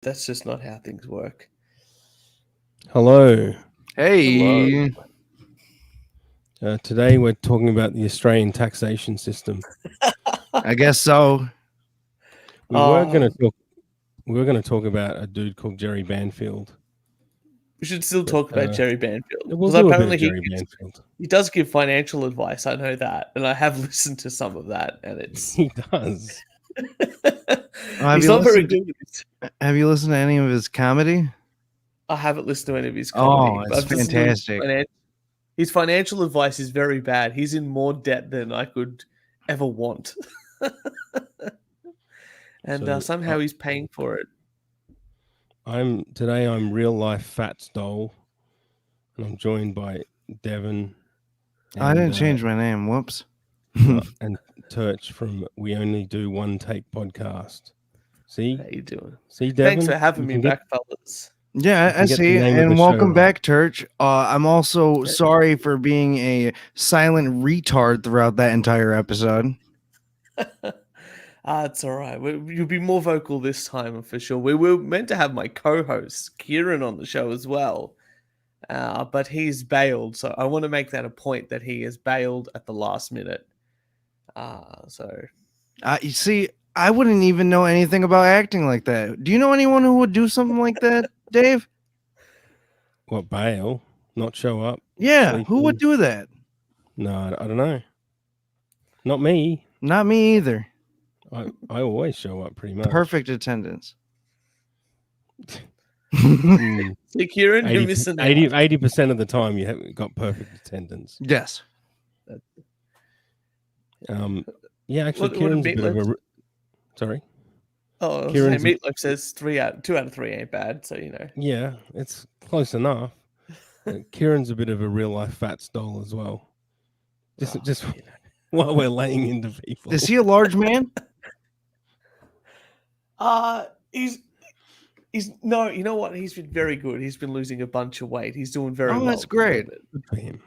That's just not how things work. Hello. Hey. Today we're talking about the Australian taxation system. I guess so. We were going to talk about a dude called Jerry Banfield. We should still talk about Jerry Banfield. We'll do apparently a bit of Jerry Banfield. He does give financial advice. I know that, and I have listened to some of that, and it's he does. He's not very good. Have you listened to any of his comedy? I haven't listened to any of his comedy. Oh, it's fantastic. His financial advice is very bad. He's in more debt than I could ever want. And somehow he's paying for it. I'm real life Fats Dole, and I'm joined by Devon. I didn't change my name. Whoops. And Turch from We Only Do One Take podcast. See? How you doing? See, Devon? Thanks for having me back, fellas. Yeah, I see. And welcome back, Turch. I'm also sorry for being a silent retard throughout that entire episode. It's all right. You'll be more vocal this time for sure. We were meant to have my co-host Kieran on the show as well, but he's bailed. So I want to make that a point that he is bailed at the last minute. You see, I wouldn't even know anything about acting like that. Do you know anyone who would do something like that, Dave? What, bail? Not show up? Yeah, who would do that? No, I don't know. Not me. Not me either. I always show up pretty much. Perfect attendance. See, Kieran, you're missing 80% of the time you have got perfect attendance. Yes. Yeah, actually, Kieran's a bit of a... Sorry? Oh, Meatloaf says 2 out of 3 ain't bad, so you know. Yeah, it's close enough. Kieran's a bit of a real life Fats Doll as well. Just while we're laying into people. Is he a large man? He's no, you know what? He's been very good. He's been losing a bunch of weight. He's doing very well. Oh, that's great. Good for him.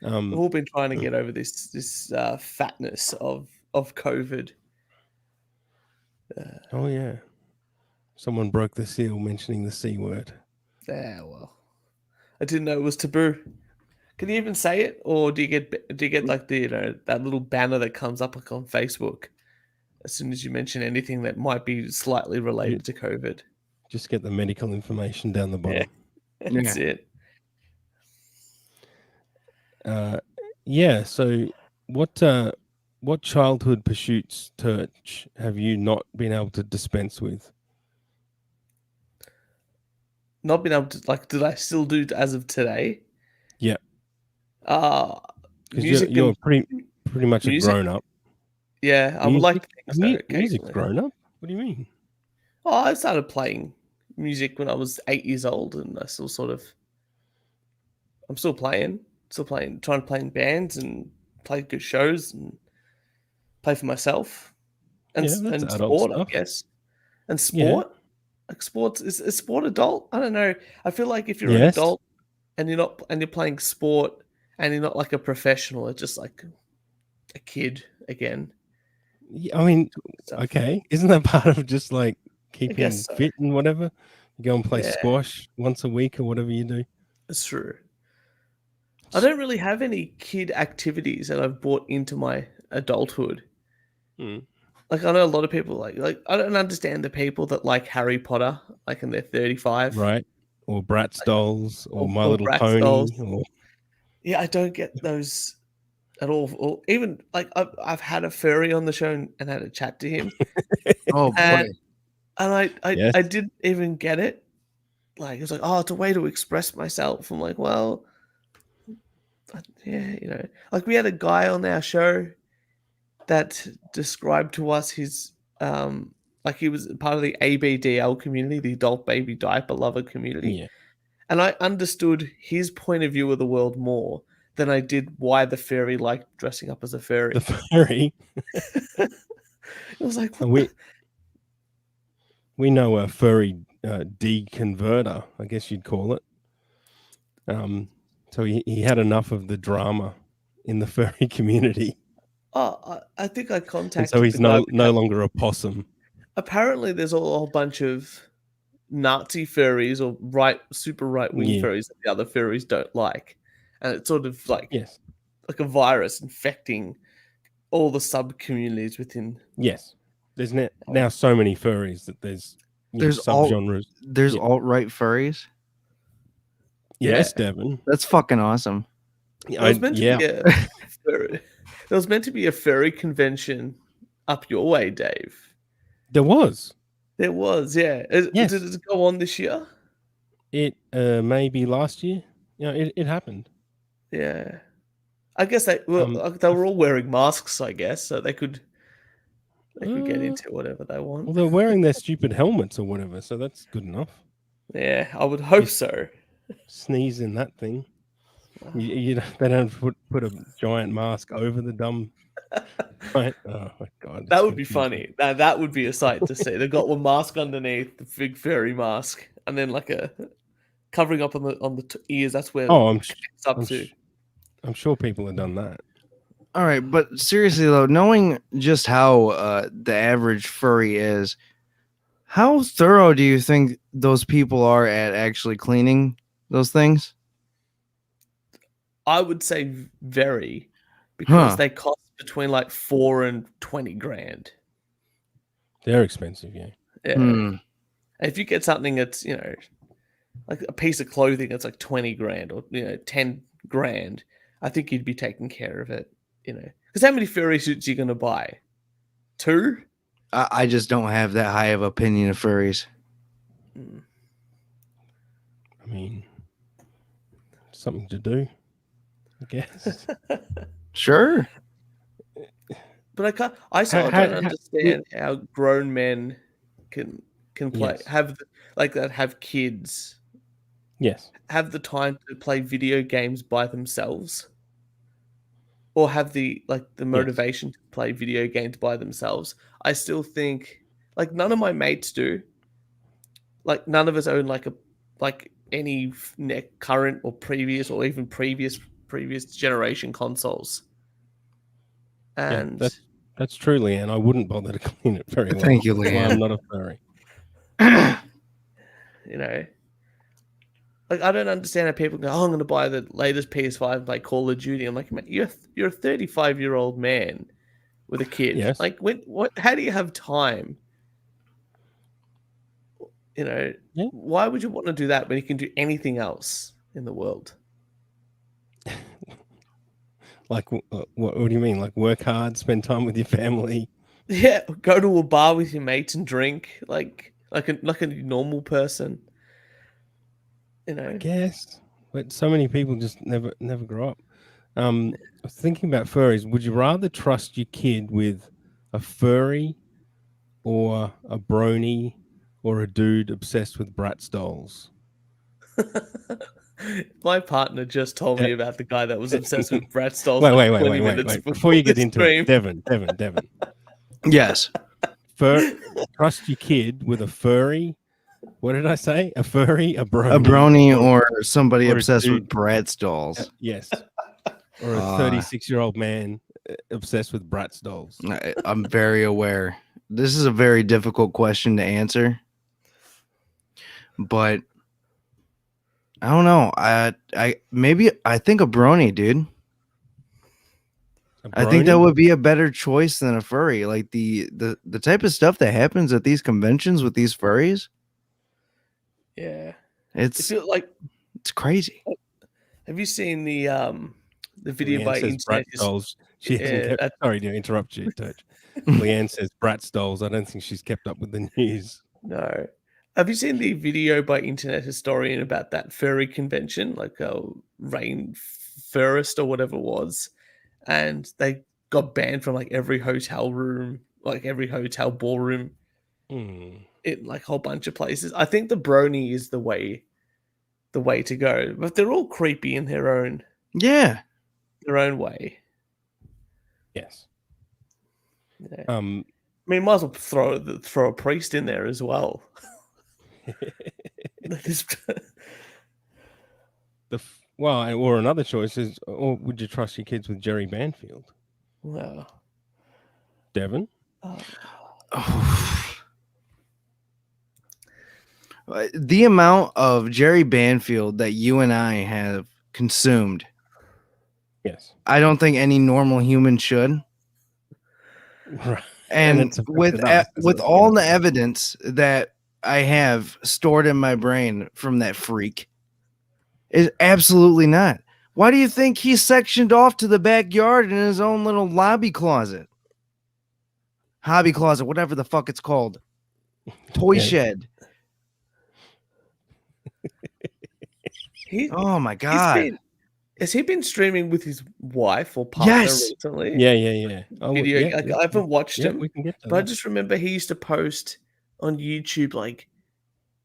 We've all been trying to get over this fatness of COVID. Oh yeah, someone broke the seal mentioning the C word. Yeah, well, I didn't know it was taboo. Can you even say it, or do you get like the that little banner that comes up like on Facebook as soon as you mention anything that might be slightly related to COVID? Just get the medical information down the bottom. Yeah, that's it. Yeah. So, what childhood pursuits, Turch, have you not been able to dispense with? Not been able to, did I still do as of today? Yeah. Because you're pretty much a grown up. Yeah, I would like to think so. Music's grown up? What do you mean? Oh, I started playing music when I was 8 years old, and I'm still playing, trying to play in bands and play good shows and play for myself. And sport, stuff. I guess. And sport? Yeah. Like sports, is sport adult? I don't know. I feel like if you're an adult and you're playing sport and you're not like a professional, it's just like a kid again. Yeah, I mean, okay. Isn't that part of just like keeping fit and whatever? You go and play squash once a week or whatever you do. That's true. I don't really have any kid activities that I've brought into my adulthood. Like I know a lot of people like I don't understand the people that like Harry Potter, like and they're 35, right? Or Bratz dolls, or My Little Pony. Yeah, I don't get those at all. Or even like I've had a furry on the show and had a chat to him. Oh boy! And I didn't even get it. Like it's like, oh, it's a way to express myself. I'm like, well, yeah, like we had a guy on our show that described to us his like he was part of the ABDL community, the adult baby diaper lover community. Yeah. And I understood his point of view of the world more than I did why the furry liked dressing up as a furry. The furry? It was like, we know a furry deconverter, I guess you'd call it. So he had enough of the drama in the furry community. Oh, I think I contacted. And so he's no longer a possum. apparently there's a whole bunch of Nazi furries or super right-wing furries that the other furries don't like, and it's sort of like like a virus infecting all the sub communities within. Yes, there's now so many furries that there's subgenres. There's alt-right furries. Yes, Devin. That's fucking awesome. There was meant to be a furry convention up your way, Dave. There was, yeah. Did it go on this year? It maybe last year. It happened. Yeah, I guess they were all wearing masks, I guess, so they could get into whatever they want. Well, they're wearing their stupid helmets or whatever, so that's good enough. Yeah, I would hope so. Sneeze in that thing. They don't put a giant mask over the dumb. Right? Oh my god, that would be funny. That would be a sight to see. They've got one mask underneath the big furry mask, and then like a covering up on the ears. That's where I'm sure people have done that. All right, but seriously though, knowing just how the average furry is, how thorough do you think those people are at actually cleaning those things? I would say very, because they cost between like $4,000 and $20,000. They're expensive, yeah. If you get something that's like a piece of clothing that's like $20,000 or $10,000, I think you'd be taking care of it. Because how many furry suits are you going to buy? 2? I just don't have that high of opinion of furries. I mean, something to do, I guess. Sure. But I don't understand how grown men can play, have kids. Yes. Have the time to play video games by themselves, or have the motivation to play video games by themselves. I still think none of my mates do. Like none of us own any current or previous or even previous generation consoles. And that's true, Leanne. I wouldn't bother to clean it very well. Thank you, Leanne. I'm not a furry. I don't understand how people go, I'm going to buy the latest PS5 and play Call of Duty. I'm like, man, you're a 35-year-old man with a kid. Yes. Like, how do you have time? Why would you want to do that when you can do anything else in the world? Like, what do you mean? Like, work hard, spend time with your family? Yeah, go to a bar with your mates and drink like a normal person. I guess, but so many people just never grow up. I was thinking about furries. Would you rather trust your kid with a furry, or a brony, or a dude obsessed with Bratz dolls? My partner just told me about the guy that was obsessed with Bratz dolls. Wait. Before you get into it, Devin. Yes. Trust your kid with a furry. What did I say? A furry, a brony, or somebody obsessed with Bratz dolls. Yes. Or a 36-year-old man obsessed with Bratz dolls. I'm very aware. This is a very difficult question to answer. But I don't know. I think a brony, dude. I think that would be a better choice than a furry. Like the type of stuff that happens at these conventions with these furries. Yeah, it's crazy. Have you seen the video Leanne by says internet? Bratz dolls. Sorry to interrupt you, Turch. Leanne says Bratz dolls. I don't think she's kept up with the news. No. Have you seen the video by internet historian about that furry convention, like a rainforest or whatever it was, and they got banned from every hotel room, every hotel ballroom. In a whole bunch of places. I think the brony is the way to go, but they're all creepy in their own way. Yes. Yeah. I mean, might as well throw a priest in there as well. Or another choice is, or would you trust your kids with Jerry Banfield? Wow. Devin? The amount of Jerry Banfield that you and I have consumed. Yes. I don't think any normal human should. Right. And with all the evidence that I have stored in my brain from that freak, is absolutely not. Why do you think he's sectioned off to the backyard in his own little lobby closet? Hobby closet, whatever the fuck it's called. Toy shed. Oh my God. Has he been streaming with his wife or partner recently? Yeah. I haven't watched him, we can get to but that. I just remember he used to post on YouTube like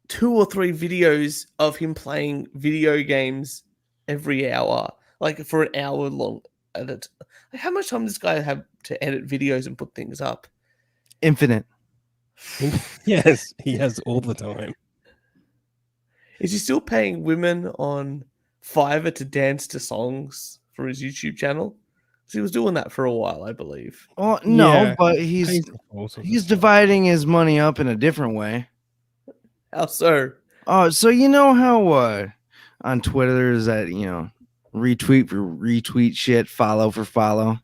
2 or 3 videos of him playing video games every hour, like for an hour long. Like, how much time does this guy have to edit videos and put things up? Infinite. Yes, he has all the time. Is he still paying women on Fiverr to dance to songs for his YouTube channel? He was doing that for a while, I believe. Oh no, but he's dividing his money up in a different way. How so? Oh, so you know how on Twitter there's that, retweet for retweet shit, follow for follow.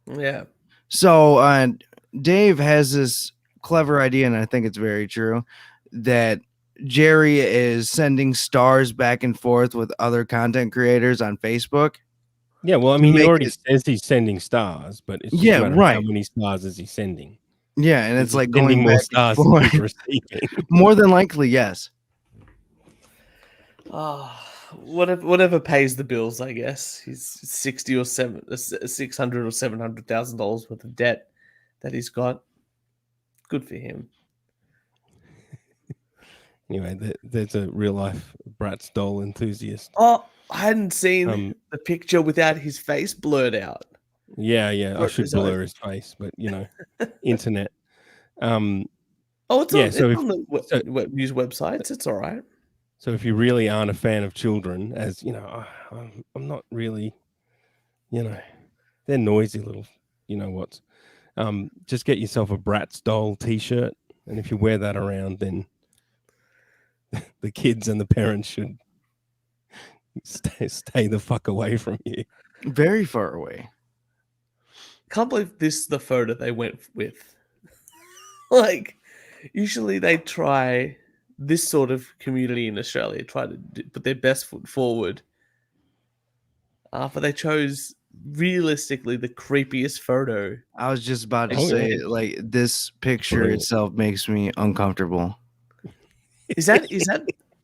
Yeah. So Dave has this clever idea, and I think it's very true, that Jerry is sending stars back and forth with other content creators on Facebook. Yeah, well, I mean, he already says he's sending stars, but it's just right. How many stars is he sending? Yeah, and it's like going more stars than he's receiving. More than likely, yes. Whatever pays the bills, I guess. He's $600,000 or $700,000 worth of debt that he's got. Good for him. Anyway, there's a real life Bratz doll enthusiast. Oh, I hadn't seen the picture without his face blurred out. Yeah. I should blur his face, but internet. It's on the news websites. It's all right. So if you really aren't a fan of children, as you know, I'm not really, they're noisy little, what. Just get yourself a Bratz doll T-shirt, and if you wear that around, then the kids and the parents should stay the fuck away from you. Very far away. Can't believe this is the photo they went with. Like, usually they try this sort of community in Australia, try to put their best foot forward. But they chose realistically the creepiest photo. I was just about to say, like, this picture itself makes me uncomfortable. Is that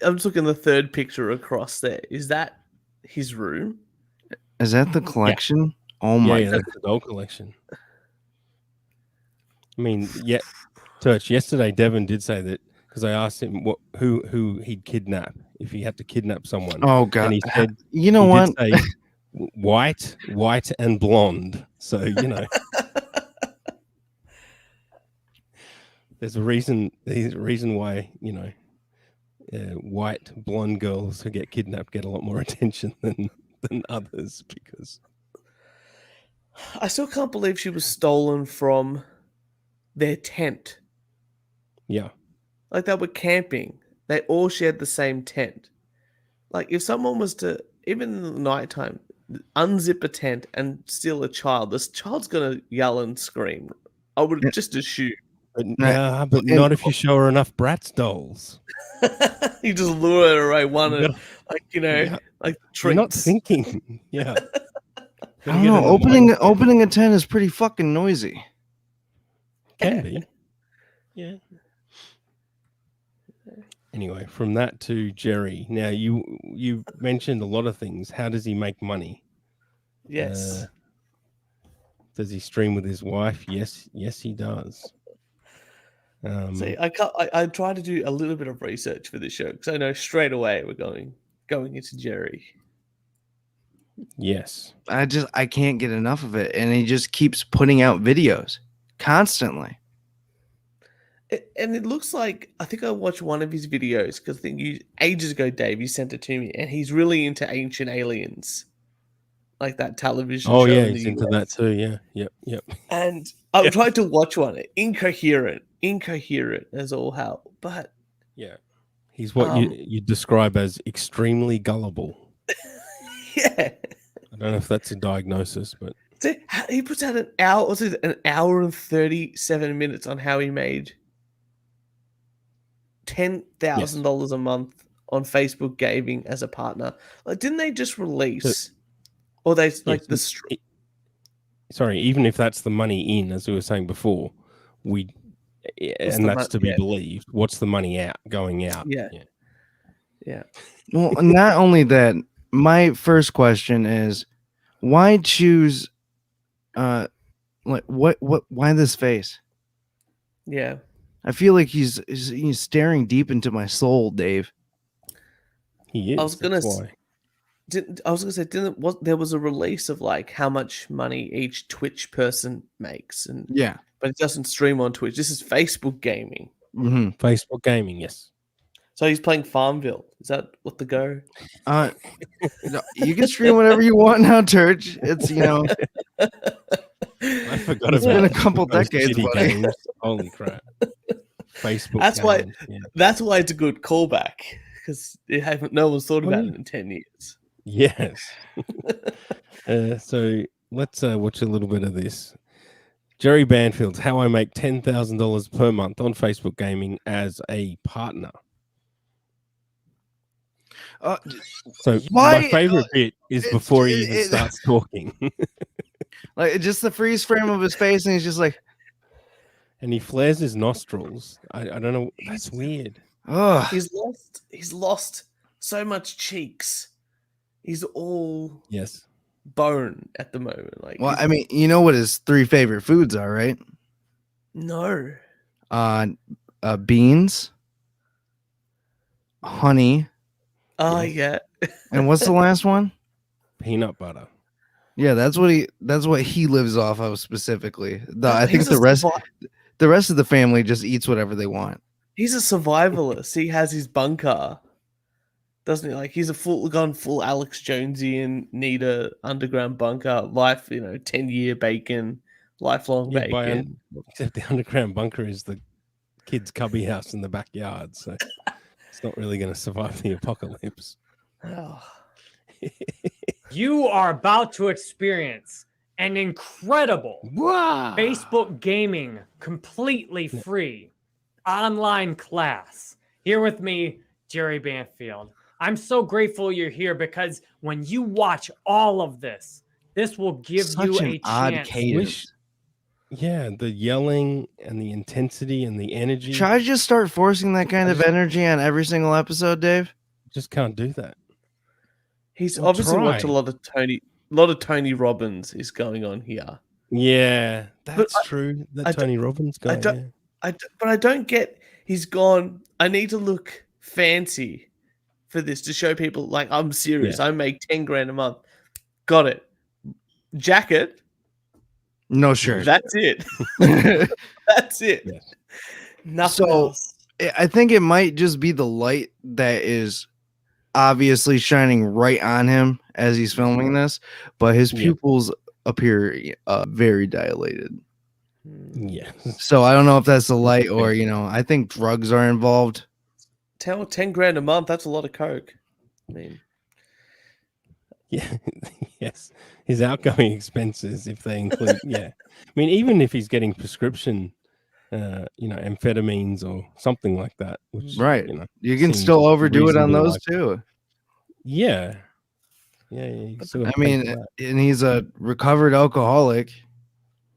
I'm just looking at the third picture across there. Is that his room? Is that the collection? Yeah. Oh my God. That's the doll collection. I mean, Turch, yesterday Devin did say that, because I asked him who he'd kidnap if he had to kidnap someone. Oh God. And he said, you know what? Did say, white and blonde. So, there's a reason why, white blonde girls who get kidnapped get a lot more attention than others, because I still can't believe she was stolen from their tent. Yeah. Like, they were camping. They all shared the same tent. Like, if someone was to, even in the nighttime, unzip a tent and steal a child, this child's going to yell and scream. I would just assume. But not if you show her enough Bratz dolls. You just lure her away, like tricks. You're not thinking. Yeah. I don't know. Opening a tent is pretty fucking noisy. Can be. Yeah. Anyway, from that to Jerry. Now, you mentioned a lot of things. How does he make money? Yes. Does he stream with his wife? Yes, he does. See, I try to do a little bit of research for this show because I know straight away we're going into Jerry. Yes. I can't get enough of it, and he just keeps putting out videos constantly. And it looks like, I think I watched one of his videos because I think ages ago, Dave, you sent it to me, and he's really into Ancient Aliens, like that television show. Oh yeah, he's into that too. Yeah, yep. And I tried to watch one, incoherent as all hell, but yeah, He's what you describe as extremely gullible. Yeah. I don't know if that's a diagnosis, but he puts out an hour and 37 minutes on how he made $10,000 a month on Facebook gaming as a partner. Like, didn't they just release, or they like the? Sorry, even if that's the money in, as we were saying before, and that's to be believed. What's the money going out? Yeah. Well, not only that. My first question is, why choose? Why this face? Yeah. I feel like he's staring deep into my soul, Dave. He is. I was gonna say, there was a release of like how much money each Twitch person makes, but it doesn't stream on Twitch. This is Facebook gaming. Mm-hmm. Facebook gaming, yes. So he's playing Farmville. Is that what the go? No, you can stream whatever you want now, Turch. It's I forgot it's been a couple decades, buddy. Holy crap! Facebook. That's why it's a good callback, because no one's thought about it in 10 years. Yes. So let's watch a little bit of this. Jerry Banfield's How I Make $10,000 per month on Facebook Gaming as a partner. So my favorite bit is before he even starts talking. Like, just the freeze frame of his face, and he's just like, and he flares his nostrils. I don't know. That's weird. Oh, he's lost so much cheeks. He's all yes bone at the moment. Like, well, I mean, you know what his 3 favorite foods are, right? No. Beans, honey. Oh yeah. And what's the last one? Peanut butter. Yeah, that's what he lives off of specifically. I think the rest of the family just eats whatever they want. He's a survivalist. He has his bunker, doesn't he? Like, he's full Alex Jonesian, need a underground bunker, life, 10-year bacon, lifelong bacon. Except the underground bunker is the kid's cubby house in the backyard, so it's not really going to survive the apocalypse. Oh. You are about to experience an incredible Facebook gaming, completely free online class. Here with me, Jerry Banfield. I'm so grateful you're here, because when you watch all of this, this will give you a chance. Cadence. Yeah, the yelling and the intensity and the energy. Try to just start forcing that kind of energy on every single episode, Dave. Just can't do that. He's obviously watched a lot of Tony Robbins is going on here. Yeah, that's true. That Tony Robbins guy. But I don't get. He's gone. I need to look fancy for this to show people, like, I'm serious. I make 10 grand a month. Got it. Jacket. No shirt. That's it. That's it. Yeah. Nothing else. I think it might just be the light that is obviously shining right on him as he's filming this, but his pupils appear very dilated. Yeah. So I don't know if that's the light or, I think drugs are involved. 10 grand a month, that's a lot of coke. I mean, yeah. Yes. His outgoing expenses, if they include, I mean, even if he's getting prescription, amphetamines or something like that, which, right. You can still overdo it on those too. Yeah. Yeah. I mean, and he's a recovered alcoholic.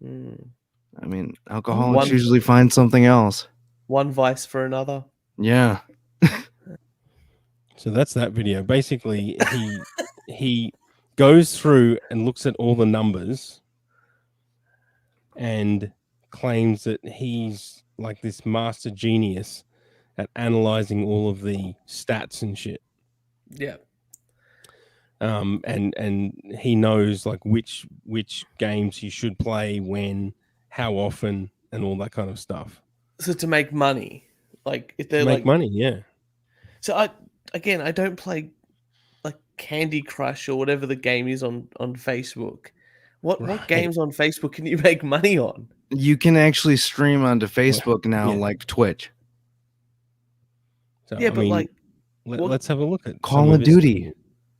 I mean, alcoholics usually find something else. One vice for another. Yeah. So that's that video. Basically, he goes through and looks at all the numbers and claims that he's like this master genius at analyzing all of the stats and shit. Yeah. And he knows like which games you should play, when, how often, and all that kind of stuff. So to make money, like if they make money, yeah. So I don't play like Candy Crush or whatever the game is on Facebook. What games on Facebook can you make money on? You can actually stream onto Facebook now, like Twitch. So, yeah, but like, let's have a look at Call of Duty,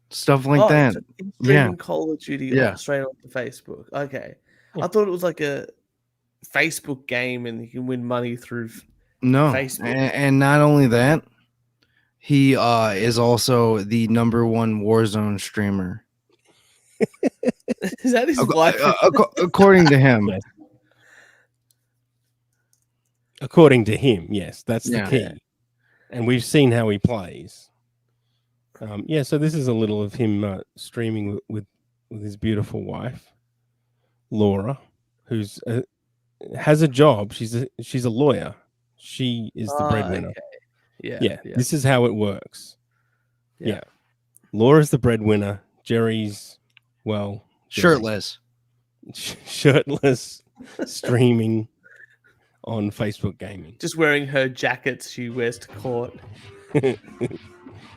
stuff like that. Streaming Call of Duty straight onto Facebook. Okay, I thought it was like a Facebook game, and you can win money through Facebook. And not only that, he is also the #1 Warzone streamer. Is that his wife? According to him. Yes. According to him, yes, that's the key. And we've seen how he plays. So this is a little of him streaming with his beautiful wife, Laura, who's has a job. She's a lawyer. She is the breadwinner. Okay. Yeah. This is how it works. Yeah. Laura's the breadwinner. Jerry's, shirtless, streaming on Facebook gaming. Just wearing her jackets she wears to court.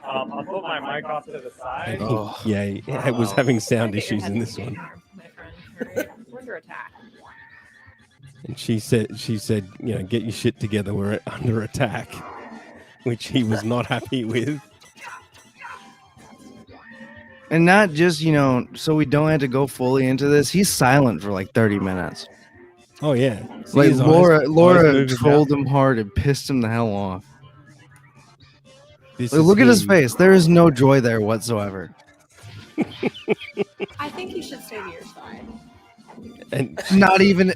I'll put my mic off to the side. I was having sound issues in this one. My friend, we're under attack. And she said, get your shit together. We're under attack, which he was not happy with. And not just, so we don't have to go fully into this. He's silent for like 30 minutes. Oh, yeah. Like Laura trolled him hard and pissed him the hell off. Look at his face. There is no joy there whatsoever. I think he should stay to your side. And not even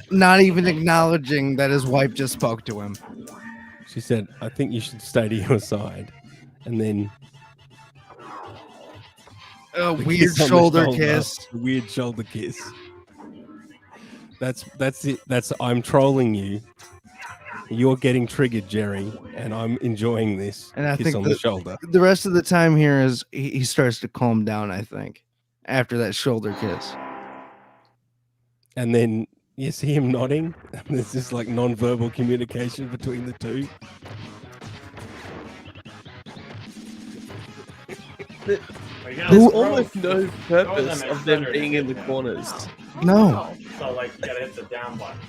acknowledging that his wife just spoke to him. She said, I think you should stay to your side. And then a weird shoulder kiss. Weird shoulder kiss. That's it. I'm trolling you. You're getting triggered, Jerry, and I'm enjoying this. And I kiss think on the shoulder. The rest of the time here is he starts to calm down, I think, after that shoulder kiss. And then you see him nodding. There's this like non-verbal communication between the two. There's almost no purpose of them being in the corners. No. So like you gotta hit the down button.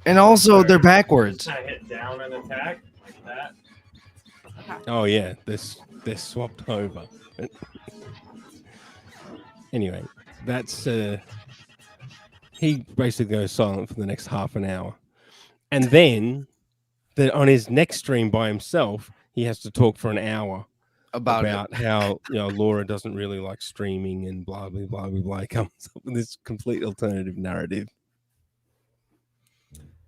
And also they're backwards. Kind of hit down and attack like that. Oh yeah, they're swapped over. Anyway, that's he basically goes silent for the next half an hour. And then on his next stream by himself, he has to talk for an hour about how Laura doesn't really like streaming and blah blah blah blah blah. Comes up with this complete alternative narrative.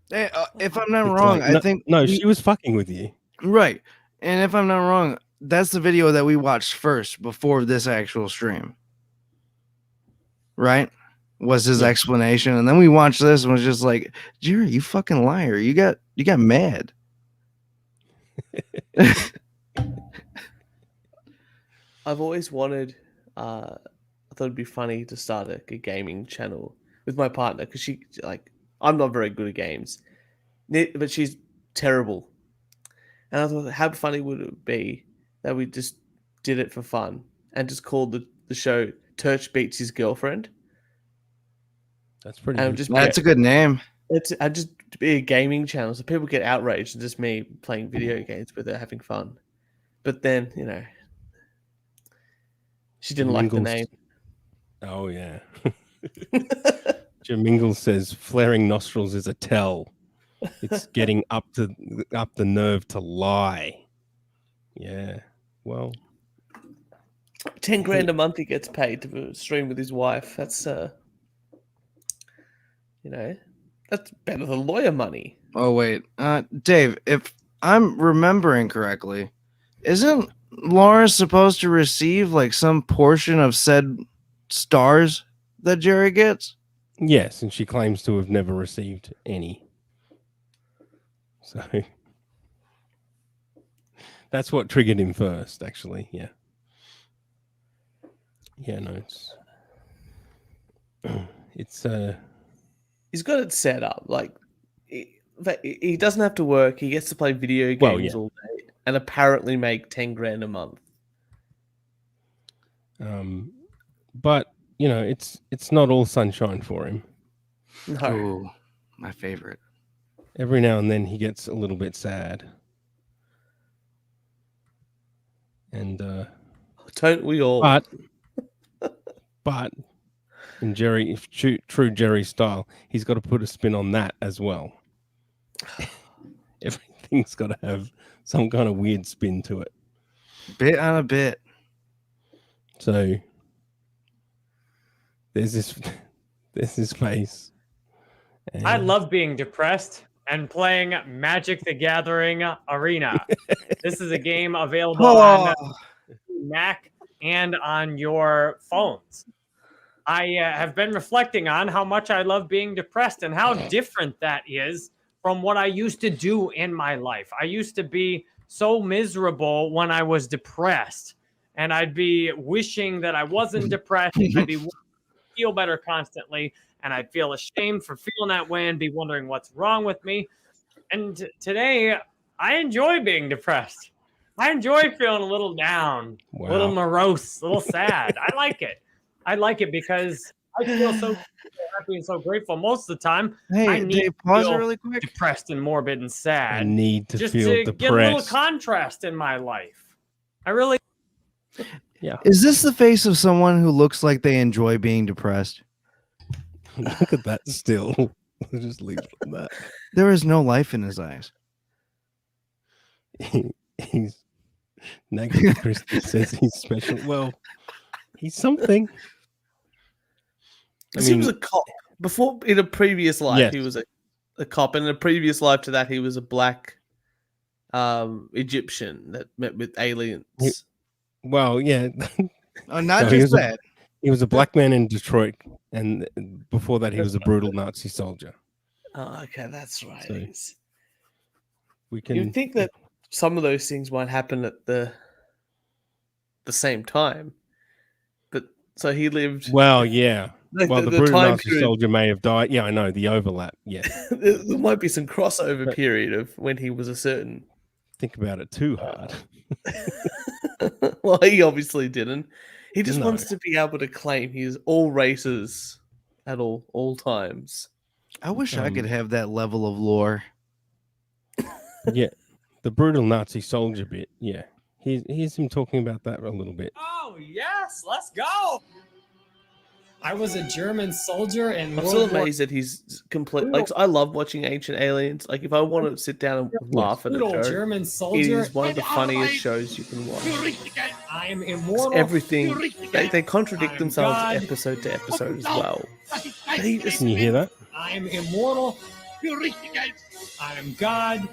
Hey, if I'm not wrong, I think she was fucking with you, right? And if I'm not wrong, that's the video that we watched first before this actual stream, right? Was his explanation, and then we watched this and was just like, Jerry, you fucking liar! You got mad. I've always wanted. I thought it'd be funny to start a gaming channel with my partner because I'm not very good at games, but she's terrible. And I thought, how funny would it be that we just did it for fun and just called the show "Turch Beats His Girlfriend." That's pretty good. That's a good name. I'd just be a gaming channel so people get outraged and just me playing video games with her having fun. But then, she didn't like the name. Oh, yeah. Jim Mingles says flaring nostrils is a tell. It's getting up the nerve to lie. Yeah. Well, $10,000 a month he gets paid to stream with his wife. That's that's better than lawyer money. Oh wait, Dave, if I'm remembering correctly, isn't Laura supposed to receive like some portion of said stars that Jerry gets? Yes, and she claims to have never received any. So that's what triggered him first, actually. Yeah. Yeah, no, it's he's got it set up. Like he doesn't have to work. He gets to play video games all day and apparently make $10,000 a month. But it's not all sunshine for him. No. Ooh, my favorite. Every now and then he gets a little bit sad. And don't we all? But in true Jerry style, he's got to put a spin on that as well. Everything's got to have some kind of weird spin to it. Bit on a bit. So there's this face. I love being depressed and playing Magic the Gathering Arena. This is a game available on Mac and on your phones. I have been reflecting on how much I love being depressed and how different that is from what I used to do in my life. I used to be so miserable when I was depressed, and I'd be wishing that I wasn't depressed. I'd be feel better constantly, and I'd feel ashamed for feeling that way and be wondering what's wrong with me. And today, I enjoy being depressed. I enjoy feeling a little down, a little morose, a little sad. I like it. I like it because I feel so happy and so grateful most of the time. Hey, I need Dave, pause it really quick. Depressed and morbid and sad. I need to just feel to depressed. get a little contrast in my life. I really. Yeah. Is this the face of someone who looks like they enjoy being depressed? Look at that still. Just leave it on that. There is no life in his eyes. He's negative. Christie says he's special. Well, he's something. He was a cop before. In a previous life, yes. He was a cop, and in a previous life to that, he was a black Egyptian that met with aliens. Well, yeah. Not just that. He was a black man in Detroit, and before that, he was a brutal Nazi soldier. Oh, okay, that's right. So You'd think that some of those things might happen at the same time, but so he lived. Well, yeah. Like the brutal Nazi soldier may have died. Yeah, I know the overlap. Yeah, there might be some crossover period of when he was a certain. Think about it too hard. Well, he obviously didn't. He just wants to be able to claim he's all races at all times. I wish I could have that level of lore. Yeah, the brutal Nazi soldier bit. Yeah, here's him talking about that a little bit. Oh yes, let's go. I was a German soldier, and I'm still amazed that he's complete. Like, I love watching Ancient Aliens. Like, if I want to sit down and laugh at a show, German soldier. It is one of the funniest shows you can watch. I am immortal. Everything they contradict themselves episode to episode as well. Can you hear that? I am immortal. I am God.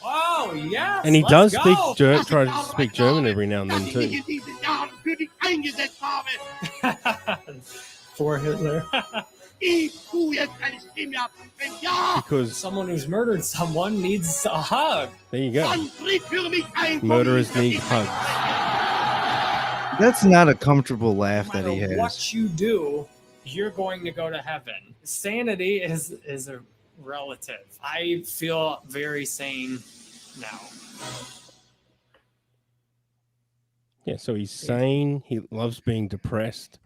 Oh yeah, and he does speak try to speak German every now and then too. Poor Hitler. Because someone who's murdered someone needs a hug. There you go. Murderers need hugs. That's not a comfortable laugh that he has. What you do, you're going to go to heaven. Sanity is a relative. I feel very sane now. Yeah, so he's sane. He loves being depressed.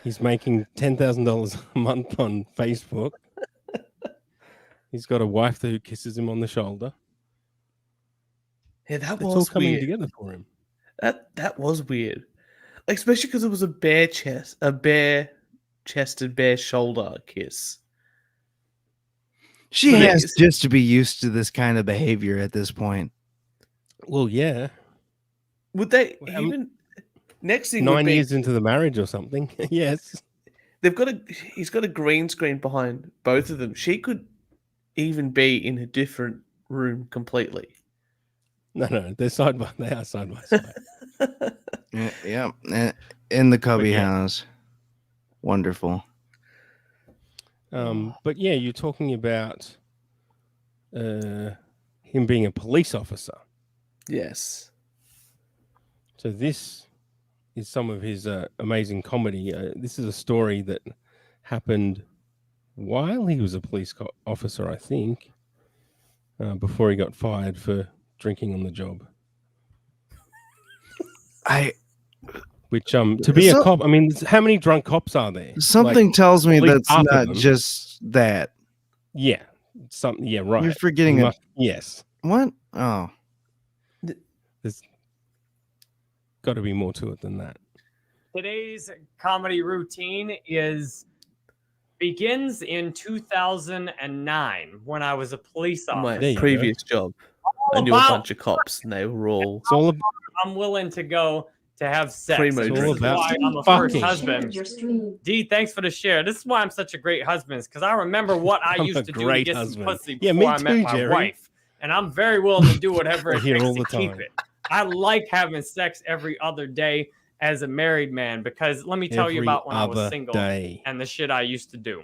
He's making $10,000 a month on Facebook. He's got a wife who kisses him on the shoulder. Yeah, that was all coming weird. Together for him. That was weird, like, especially because it was a bare-chested, bare shoulder kiss. She has just to be used to this kind of behavior at this point. Well, yeah. Would they even next thing? 9 years into the marriage or something? Yes. He's got a green screen behind both of them. She could even be in a different room completely. No, they are side by side. Yeah. In the cubby house. Wonderful. But yeah, you're talking about him being a police officer. Yes. So this is some of his amazing comedy. This is a story that happened while he was a police officer, I think, before he got fired for drinking on the job. Which to be a cop, I mean, how many drunk cops are there? Something tells me that's not just that. Yeah. Yeah, right. You're forgetting yes. What? Oh. There's got to be more to it than that. Today's comedy routine begins in 2009 when I was a police officer. My previous job, I knew a bunch of cops, and they were all. I'm willing to go to have sex. Primo This drink. is why I'm a first husband. D, thanks for the share. This is why I'm such a great husband, because I remember what I used to do to get some pussy before I met my wife, and I'm very willing to do whatever it takes to keep it. I like having sex every other day as a married man, because let me tell you about when I was single and the shit I used to do.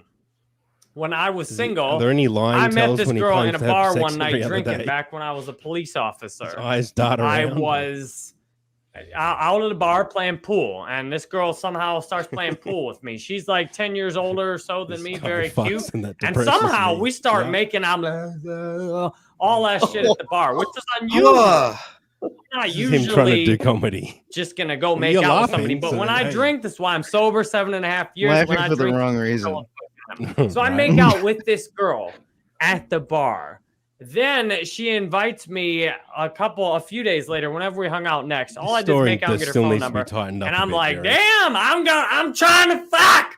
When I was single, I met this girl in a bar one night drinking back when I was a police officer. I was out at the bar playing pool, and this girl somehow starts playing pool with me. She's like 10 years older or so than me, very cute. And somehow we start making all that shit at the bar, which is unusual. Not usually him trying to do comedy. Just gonna go make out with somebody, but when I drink, that's why I'm sober 7.5 years. Laughing when I for drink, the wrong reason. So I make out with this girl at the bar. Then she invites me a few days later, whenever we hung out next. All I did is make out and get her phone number, and I'm like, damn, I'm trying to fuck.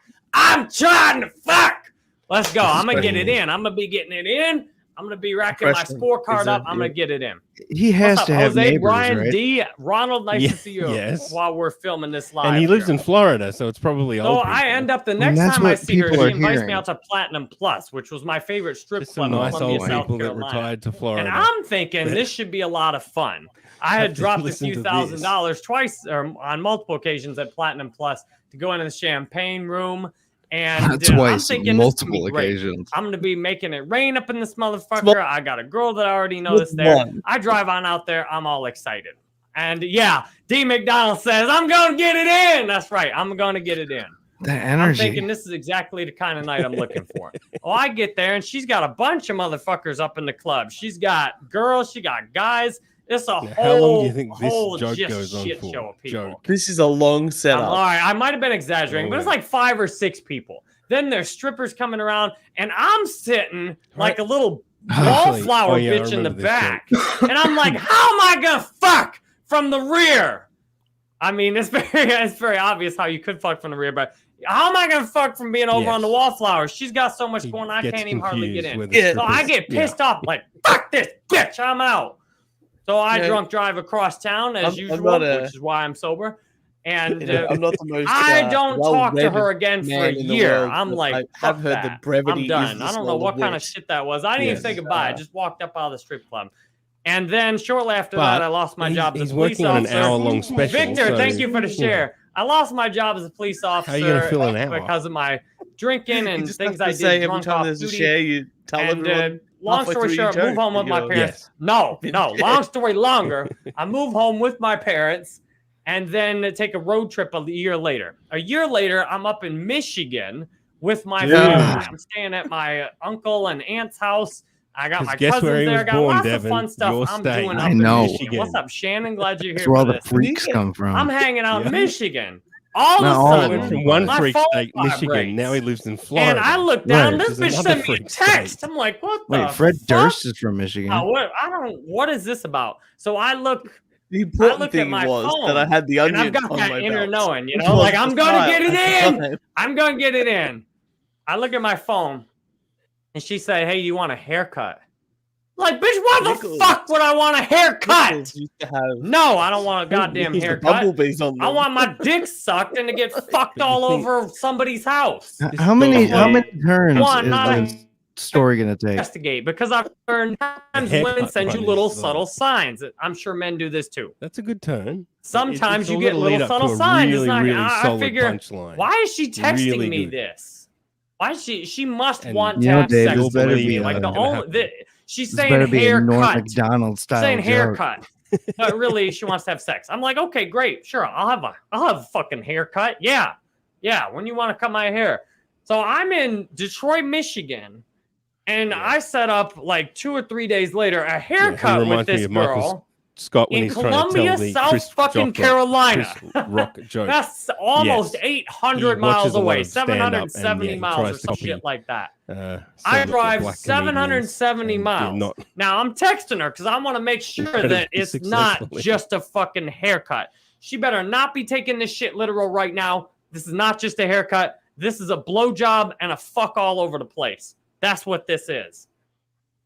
Let's go. I'm gonna get it in. I'm gonna be getting it in. I'm going to be racking my scorecard up. I'm going to get it in. He has to have Jose, neighbors, Brian, right? D, Ronald, nice to see you while we're filming this live. And he lives in Florida, so it's probably old people. I end up the next time I see her, she invites me out to Platinum Plus, which was my favorite strip club in Columbia, South Carolina. Retired to Florida. And I'm thinking this should be a lot of fun. I had dropped a few $1,000s twice or on multiple occasions at Platinum Plus to go into the champagne room. And twice, I'm thinking multiple occasions. I'm gonna be making it rain up in this motherfucker. I got a girl that I already know that's there. I drive on out there. I'm all excited. And yeah, D McDonald says, I'm gonna get it in. That's right. I'm gonna get it in. The energy. I'm thinking this is exactly the kind of night I'm looking for. Oh, I get there and she's got a bunch of motherfuckers up in the club. She's got girls, she got guys. It's a how long do you think this joke goes on for? Show of people. This is a long setup. All right, I might have been exaggerating, but it's like 5 or 6 people. Then there's strippers coming around, and I'm sitting like a little wallflower bitch in the back. And I'm like, how am I going to fuck from the rear? I mean, it's very obvious how you could fuck from the rear, but how am I going to fuck from being over on the wallflower? She's got so much going on, I can't even hardly get in. So I get pissed off, like, fuck this bitch, I'm out. So I drunk drive across town as usual, which is why I'm sober. And I'm not the most, I don't talk to her again for a year. I'm like, I've heard the brevity. I'm done. I don't know what kind of shit that was. I didn't even say goodbye. I just walked up out of the strip club. And then shortly after that, I lost my job as a police officer. He's working on an hour-long special. Victor, thank you for the share. I lost my job as a police officer How are you gonna feel an hour? because of my drinking and things I did drunk off duty. Share, you tell everyone. Long story short, move home with my parents. No. Long story longer. I move home with my parents and then take a road trip a year later. A year later, I'm up in Michigan with my family. I'm staying at my uncle and aunt's house. I got my cousins there. I got lots of fun stuff I'm doing up in Michigan. What's up, Shannon? Glad you're here. That's where all the freaks come from. I'm hanging out in Michigan. All of a sudden, from one freak state, Michigan. Now he lives in Florida. And I look down. This bitch sent me a text. I'm like, what the fuck? Fred Durst is from Michigan. What is this about? So I look. The important thing was that I had the onion. And I've got that inner knowing, like I'm gonna get it in. I'm gonna get it in. I look at my phone, and she said, "Hey, you want a haircut?" Like, bitch, why the fuck would I want a haircut? No, I don't want a goddamn haircut. I want my dick sucked and to get fucked all over somebody's house. How many turns is the story gonna take? Investigate, because I've learned sometimes women send you little subtle signs. I'm sure men do this too. That's a good turn. Sometimes you get little subtle signs. It's not, I figure, why is she texting me this? Why is she must want to have sex with me? Like the only. She's saying haircut. McDonald's style. Saying haircut. But really, she wants to have sex. I'm like, okay, great, sure. I'll have a fucking haircut. Yeah. When you want to cut my hair. So I'm in Detroit, Michigan, and I set up like 2 or 3 days later a haircut with this girl. Scott when in he's Columbia, trying to tell the South Chris fucking Jock Carolina. Chris Rock joke. That's almost Yes. 800 He miles watches a lot away, of stand-up, and, 770 he miles tries or to some copy, shit like that. some I of the drive black 770 comedians, miles. not Now I'm texting her because I want to make sure that incredibly it's not successfully. just a fucking haircut. She better not be taking this shit literal right now. This is not just a haircut. This is a blowjob and a fuck all over the place. That's what this is.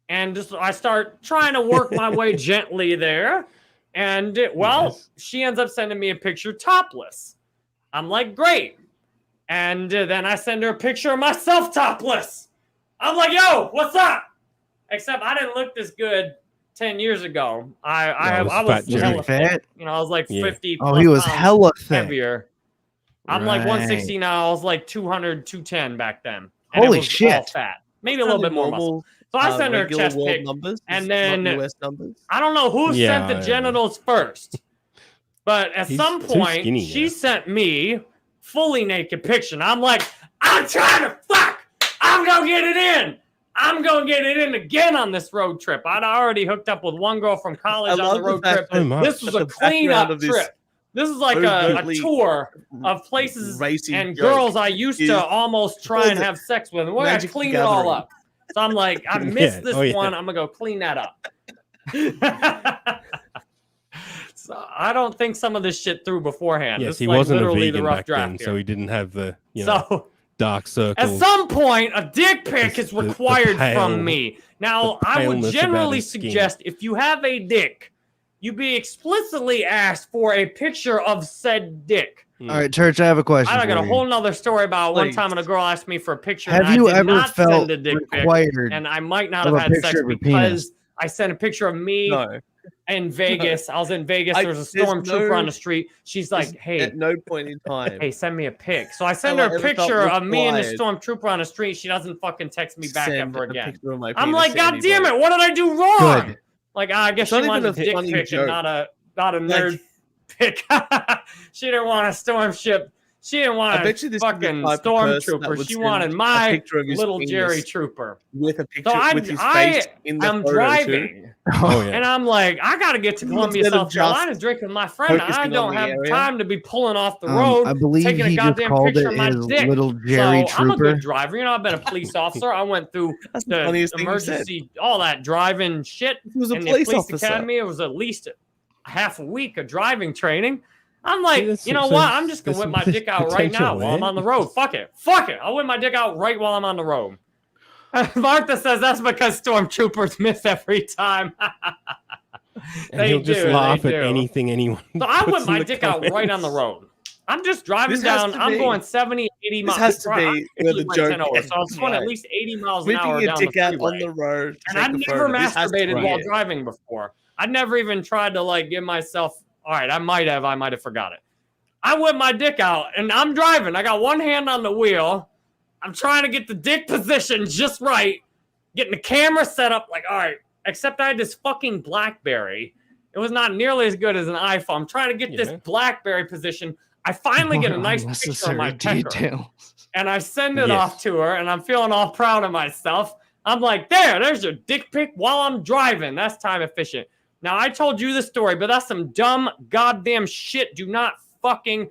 And just I start trying to work my way gently there. And she ends up sending me a picture topless. I'm like, great. And then I send her a picture of myself topless. I'm like, yo, what's up? Except I didn't look this good 10 years ago. I was hella fat. You know, I was like 50 Oh, he was hella thick. Heavier. I'm like 160 now. I was like 200, 210 back then. And Holy it was shit. all fat. Maybe a little bit more muscle. So I sent her a chest pic. And then US numbers. I don't know who sent the genitals first. But at some point, she sent me fully naked picture. And I'm like, I'm trying to fuck. I'm going to get it in. I'm going to get it in again on this road trip. I'd already hooked up with one girl from college on the road trip. This was a clean-up trip. This is like a tour of places and girls I used to almost try and have sex with. And we're going to clean it all up. So I'm like, I missed this one. I'm going to go clean that up. So I don't think some of this shit through beforehand. Yes, this he like wasn't a literally vegan the rough back draft then, here. so he didn't have the dark circles. At some point, a dick pic is required from me. Now, I would generally suggest if you have a dick, you be explicitly asked for a picture of said dick. All right, Turch, I have a question. I got a whole nother story about one time when a girl asked me for a picture. Have and you I did ever not felt send a dick pic, required and I might not of have a had picture sex of your because penis? I sent a picture of me in Vegas. I was in Vegas. There was a there's stormtrooper on the street. She's like, "Hey, at no point in time, hey, send me a pic." So I send her a picture of me and the stormtrooper on the street. She doesn't fucking text me back ever again. I'm like, God damn it! What did I do wrong? Good. Like, I guess she wanted a dick pic and not a nerd pic. She didn't want a stormship. She didn't want a fucking stormtrooper. She wanted my little Jerry Trooper with a picture with his face in the I'm photo driving, and I'm like, I gotta get to Columbia, South Carolina, drinking with my friend. I don't have time to be pulling off the road, I believe taking he a goddamn just called picture it of my his dick. little Jerry So I'm a Trooper. good driver. You know, I've been a police officer. I went through the emergency, all that driving shit. He was a in police the police officer. academy. It was at least half a week of driving training. I'm like, you know what? I'm just going to whip my dick out right now while I'm on the road. Fuck it. I'll whip my dick out right while I'm on the road. Martha says that's because stormtroopers miss every time. And he'll just laugh at anything anyone So I whip my dick out right on the road. I'm just driving down. I'm going 70, 80 miles. This has to be where the joke ends. So I was going at least 80 miles an hour down the freeway. on the road. And I'd never masturbated while driving before. I'd never even tried to like give myself... All right, I might have forgot it. I whip my dick out, and I'm driving. I got one hand on the wheel. I'm trying to get the dick position just right, getting the camera set up like, all right, except I had this fucking BlackBerry. It was not nearly as good as an iPhone. I'm trying to get this BlackBerry position. I finally get a nice picture of my pecker, and I send it off to her, and I'm feeling all proud of myself. I'm like, there's your dick pic while I'm driving. That's time efficient. Now, I told you the story, but that's some dumb goddamn shit. Do not fucking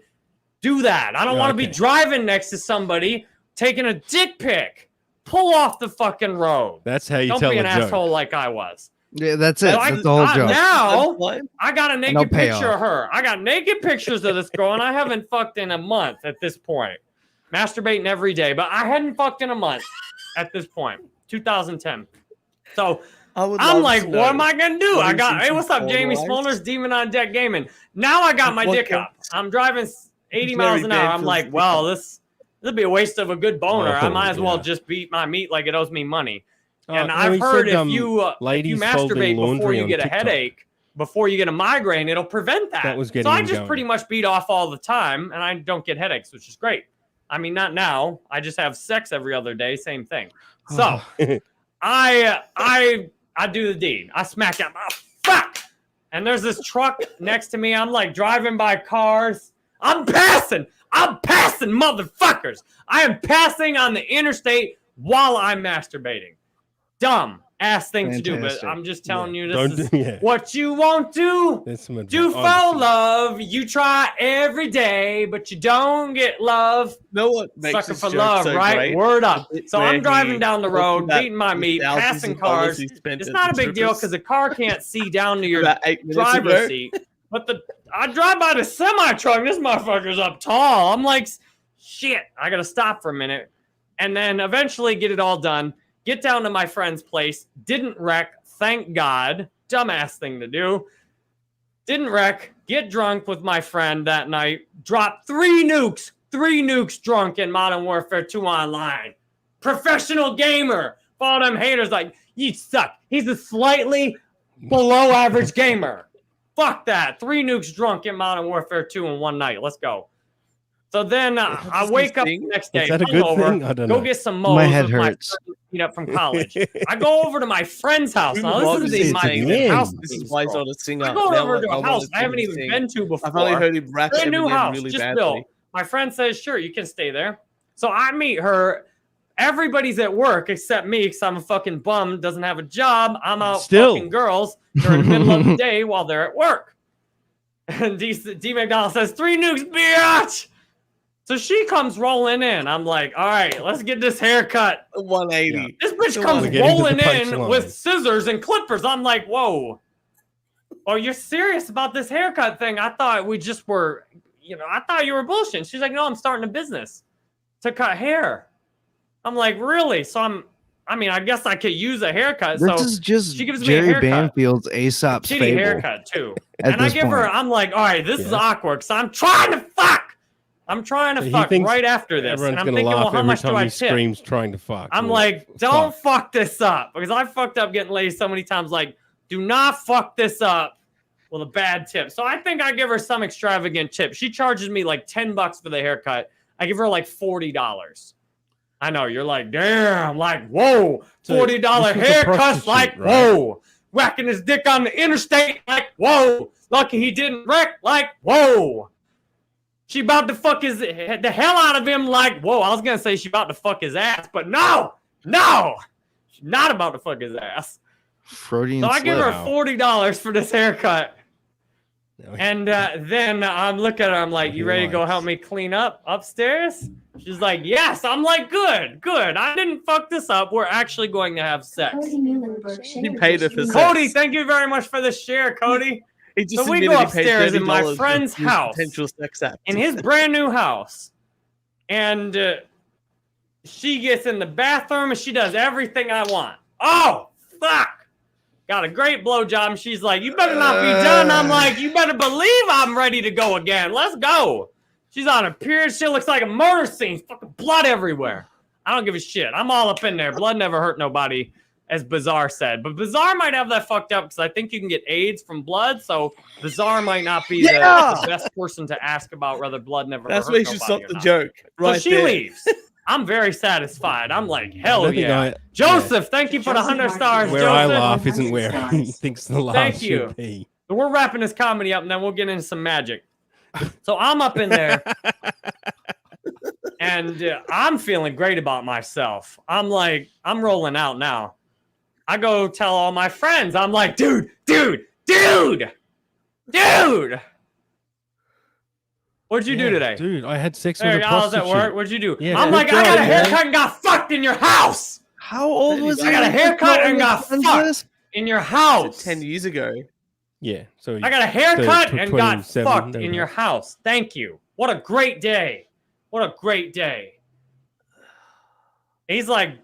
do that. I don't want to be driving next to somebody taking a dick pic. Pull off the fucking road. That's how you don't tell be a an joke. asshole like I was. Yeah, that's it. That's the whole joke. Now, I got a naked picture payoff. of her. I got naked pictures of this girl, and I haven't fucked in a month at this point. Masturbating every day, but I hadn't fucked in a month at this point. 2010. So... I'm like, what am I gonna do? I got, hey, what's up, Jamie Smolner's Demon on Deck Gaming. Now I got my dick up. I'm driving 80 miles an hour. I'm like, well, this'll be a waste of a good boner. I might as well just beat my meat like it owes me money. And I've heard if you masturbate before you get a headache, before you get a migraine, it'll prevent that. So I just pretty much beat off all the time, and I don't get headaches, which is great. I mean, not now. I just have sex every other day. Same thing. So I do the deed. I smack him. Oh, fuck. And there's this truck next to me. I'm like driving by cars. I'm passing, motherfuckers. I am passing on the interstate while I'm masturbating. Dumb. ass thing to do, but I'm just telling you, this is yeah. what you won't do. Do for love. You try every day, but you don't get love. No what makes Sucker this for joke love, so right? great? Word up. So Where I'm driving he down the talks road, about beating my the meat, thousands passing of dollars cars. he spent It's at not a the big deal strippers. because the car can't see down to your About 8 minutes driver's ago. seat. But I drive by the semi truck. This motherfucker's up tall. I'm like, shit, I got to stop for a minute. And then eventually get it all done. Get down to my friend's place. Didn't wreck. Thank God. Dumbass thing to do. Didn't wreck. Get drunk with my friend that night. Drop 3 nukes. 3 nukes drunk in Modern Warfare 2 online. Professional gamer. For all them haters like, you suck. He's a slightly below average gamer. Fuck that. 3 nukes drunk in Modern Warfare 2 in one night. Let's go. So then I wake up the next day. Is that a good thing? I don't know. Go get some Moe's. My head with hurts. My meet up from college. I go over to my friend's house. Who Now, was this is my it? house. This is why he's not a singer. I go Now over to I a wanna house I see haven't him even sing. been to before. I've only heard him rap Brand new Eminem house, really just badly. built. My friend says, sure, you can stay there. So I meet her. Everybody's at work except me because I'm a fucking bum, doesn't have a job. I'm out fucking girls during the middle of the day while they're at work. And D McDonald says, 3 nukes, bitch! So she comes rolling in. I'm like, all right, let's get this haircut. 180. Yeah. This bitch comes rolling in with scissors and clippers. I'm like, whoa. Oh, you're serious about this haircut thing? I thought we just were, I thought you were bullshitting. She's like, no, I'm starting a business to cut hair. I'm like, really? So I guess I could use a haircut. This is just she gives me Jerry a haircut. Banfield's Aesop's Shitty Fable. haircut, too. At And I this give her, point. I'm like, all right, this is awkward because I'm trying to fuck. I'm trying to fuck right after this. And I'm thinking, well, how much do I tip? Screams trying to fuck. I'm like, don't fuck this up. Because I fucked up getting laid so many times. Like, do not fuck this up with a bad tip. So I think I give her some extravagant tip. She charges me like $10 for the haircut. I give her like $40. I know, you're like, damn, like, whoa. $40 haircuts, like, whoa. Whacking his dick on the interstate, like, whoa. Lucky he didn't wreck, like, whoa. She about to fuck the hell out of him, like, whoa. I was going to say she about to fuck his ass, but no. She's not about to fuck his ass. Freudian so I give her slip. $40 for this haircut. And then I'm looking at her, I'm like, you ready to go help me clean up upstairs? She's like, yes. I'm like, good. I didn't fuck this up. We're actually going to have sex. He paid her for sex. Cody, thank you very much for the share, Cody. So we go upstairs in my friend's house, in his brand new house. And she gets in the bathroom and she does everything I want. Oh, fuck. Got a great blowjob. And she's like, you better not be done. I'm like, you better believe I'm ready to go again. Let's go. She's on her period. She looks like a murder scene. Fucking blood everywhere. I don't give a shit. I'm all up in there. Blood never hurt nobody, as Bizarre said. But Bizarre might have that fucked up because I think you can get AIDS from blood. So Bizarre might not be the best person to ask about whether blood never hurt nobody. That's where you should stop the joke. Right. So she leaves. I'm very satisfied. I'm like, hell yeah. Joseph, thank you for the 100 stars. Where Joseph. I laugh isn't where he thinks the laugh should be. So we're wrapping this comedy up and then we'll get into some magic. So I'm up in there and I'm feeling great about myself. I'm like, I'm rolling out now. I go tell all my friends. I'm like, dude. What'd you do today? Dude, I had sex with a prostitute. I was at work. What'd you do? Yeah, I'm like, I got a haircut and got fucked in your house. How old was he? I got a haircut and got fucked in your house. 10 years ago. Yeah. So I got a haircut and got fucked in your house. Thank you. What a great day. What a great day. He's like,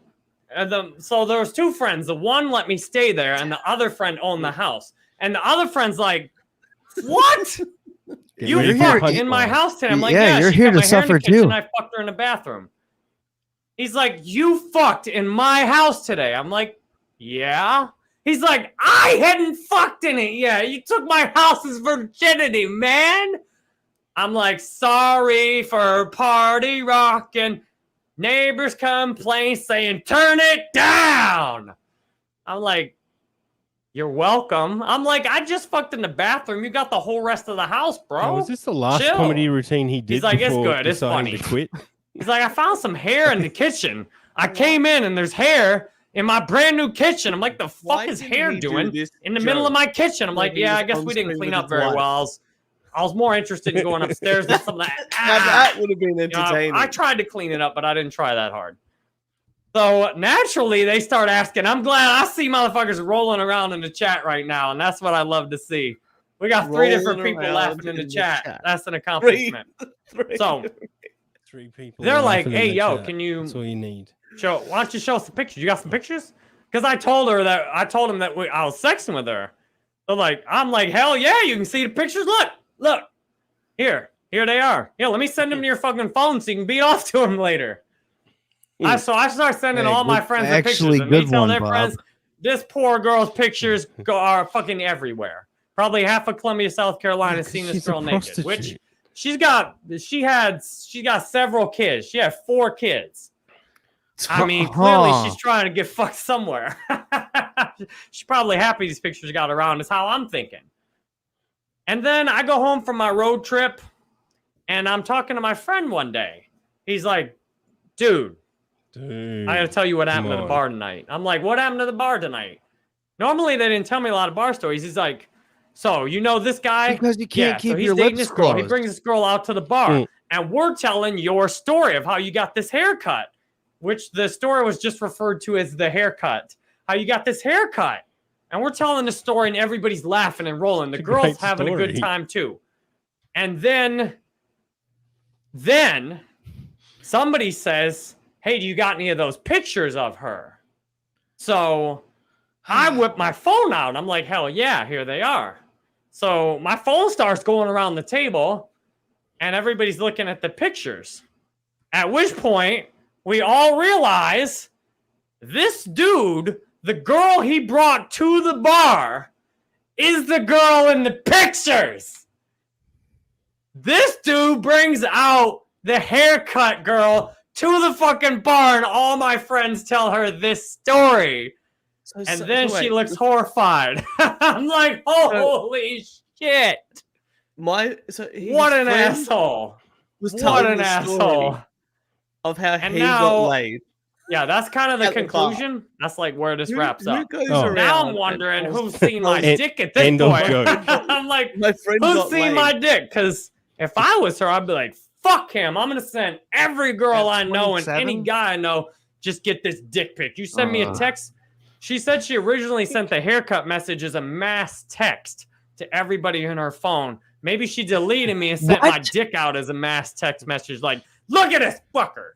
so there was 2 friends. The one let me stay there, and the other friend owned the house. And the other friend's like, what? You fucked in my house today. I'm like, yeah, you're here to suffer too. I fucked her in the bathroom. He's like, you fucked in my house today. I'm like, yeah. He's like, I hadn't fucked in it yet. You took my house's virginity, man. I'm like, sorry for party rocking. Neighbors complain saying, turn it down. I'm like, you're welcome. I'm like, I just fucked in the bathroom. You got the whole rest of the house, bro. Now, was this the last comedy routine he did? He's like, it's good. It's funny. To quit? He's like, I found some hair in the kitchen. I came in and there's hair. in my brand new kitchen. I'm like, the fuck is didn't hair he do doing this in the middle of joke my kitchen? I'm when like, he yeah, was I guess on we didn't screen clean with up his very wife? well. I was more interested in going upstairs than something like Now that would have been entertaining. I tried to clean it up, but I didn't try that hard. So naturally, they start asking. I'm glad I see motherfuckers rolling around in the chat right now, and that's what I love to see. We got three different people laughing in the chat. That's an accomplishment. So three people. They're like, "Hey, yo, chat. can you? That's all you need. Why don't you show us some pictures? You got some pictures?" Because I told him that I was sexting with her. So I'm like, hell yeah, you can see the pictures. Look, here they are. Yeah, let me send them to your fucking phone so you can beat off to them later. So I start sending all my friends the pictures, and they tell their friends, this poor girl's pictures are fucking everywhere. Probably half of Columbia, South Carolina, has seen this girl naked. Which she had several kids. She had 4 kids. I mean, clearly she's trying to get fucked somewhere. She's probably happy these pictures got around, is how I'm thinking. And then I go home from my road trip, and I'm talking to my friend one day. He's like, dude, I gotta tell you what happened to the bar tonight. I'm like, what happened to the bar tonight? Normally, they didn't tell me a lot of bar stories. He's like, so you know this guy? Because you can't keep your dating lips this girl. closed. He brings this girl out to the bar, and we're telling your story of how you got this haircut, which the story was just referred to as the haircut. How you got this haircut. And we're telling the story, and everybody's laughing and rolling. The girl's having a good time, too. And then somebody says, hey, do you got any of those pictures of her? So I whip my phone out. I'm like, hell yeah, here they are. So my phone starts going around the table, and everybody's looking at the pictures. At which point, we all realize this dude, the girl he brought to the bar, is the girl in the pictures. This dude brings out the haircut girl to the fucking bar, and all my friends tell her this story. Then she looks horrified. I'm like, holy shit. What an asshole. What an asshole. Of how he got laid. Yeah, that's kind of the conclusion. That's like where this wraps up. Now I'm wondering who's seen my dick at this point. I'm like, who's seen my dick? Because if I was her, I'd be like, fuck him. I'm going to send every girl I know and any guy I know, just get this dick pic. You send me a text. She said she originally sent the haircut message as a mass text to everybody in her phone. Maybe she deleted me and sent my dick out as a mass text message. Like, look at this fucker.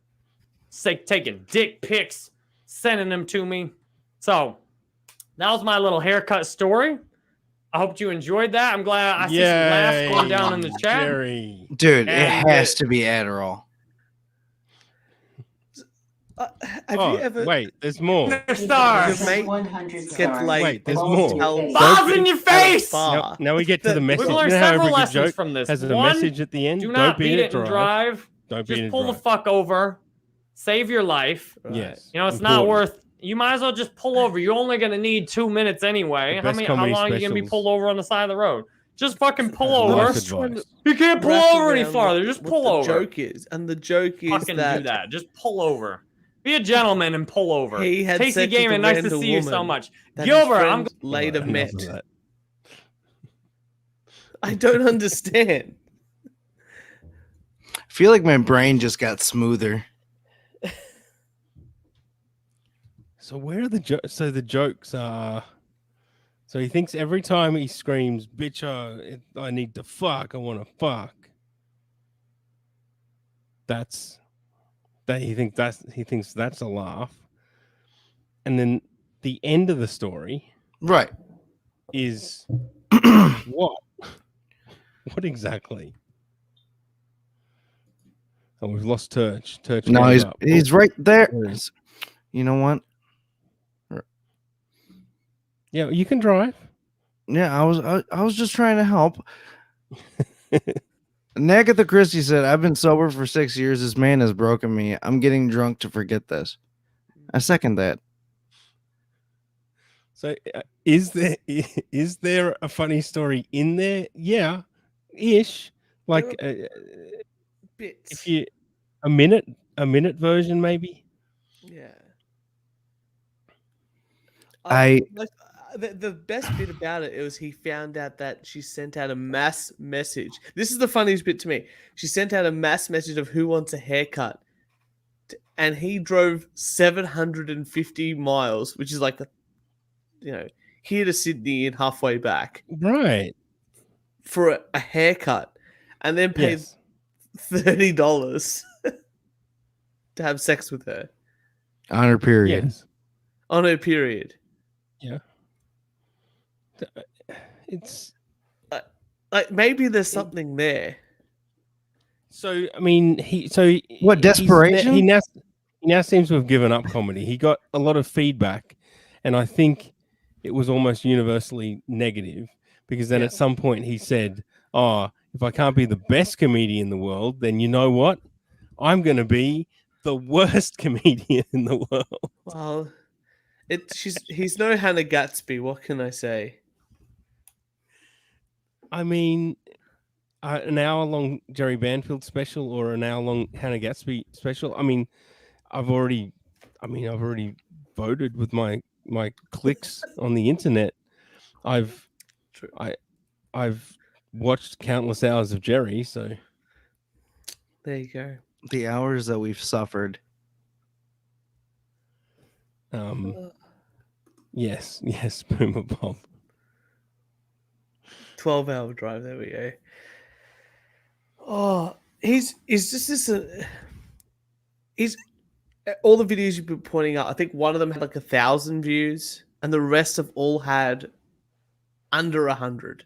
Taking dick pics, sending them to me. So that was my little haircut story. I hope you enjoyed that. I'm glad I see some laughs going down in the chat. Jerry. Dude, it has to be Adderall. Have you ever... Wait, there's more. Stars. Get laid. Wait, there's more. Balls in your face. Now we get to the message. We've learned several lessons from this. Has a message at the end. Do not beat it and drive. Just pull the fuck over. Save your life. Yes. You know, it's not worth. You might as well just pull over. You're only going to need 2 minutes anyway. How long are you going to be pulled over on the side of the road? Just fucking pull over. You can't pull over any farther. Just pull over. The joke is fucking that... do that. Just pull over. Be a gentleman and pull over. He had Tasty Gaming, nice to see you so much. Gilbert, I'm later met. I don't understand. I feel like my brain just got smoother. So where are the jokes? So the jokes are. So he thinks every time he screams, "Bitch, I need to fuck. I want to fuck." He thinks that's a laugh. And then the end of the story, right, is what? What exactly? Oh, we've lost Turch. No, he's right there. You know what? Yeah, you can drive. Yeah, I was just trying to help. Agatha Christie said, "I've been sober for 6 years. This man has broken me. I'm getting drunk to forget this." I second that. So, is there a funny story in there? Yeah, ish. Like, bits. If you a minute version, maybe. Yeah. The best bit about it was he found out that she sent out a mass message. This is the funniest bit to me. She sent out a mass message of who wants a haircut, and he drove 750 miles, which is like here to Sydney and halfway back, right, for a haircut, and then paid $30 to have sex with her on her period. Yes. On her period. Yeah. It's like maybe there's something there. So I mean, desperation? He now seems to have given up comedy. He got a lot of feedback, and I think it was almost universally negative, because then at some point he said, "Oh, if I can't be the best comedian in the world, then you know what? I'm going to be the worst comedian in the world." Well, he's no Hannah Gatsby. What can I say? I mean, an hour-long Jerry Banfield special or an hour-long Hannah Gatsby special. I mean, I've already voted with my clicks on the internet. I've watched countless hours of Jerry, so there you go. The hours that we've suffered. Yes, Boomer Bob. 12-hour drive. There we go. Oh, he's just this. He's all the videos you've been pointing out. I think one of them had like 1,000 views, and the rest have all had under 100.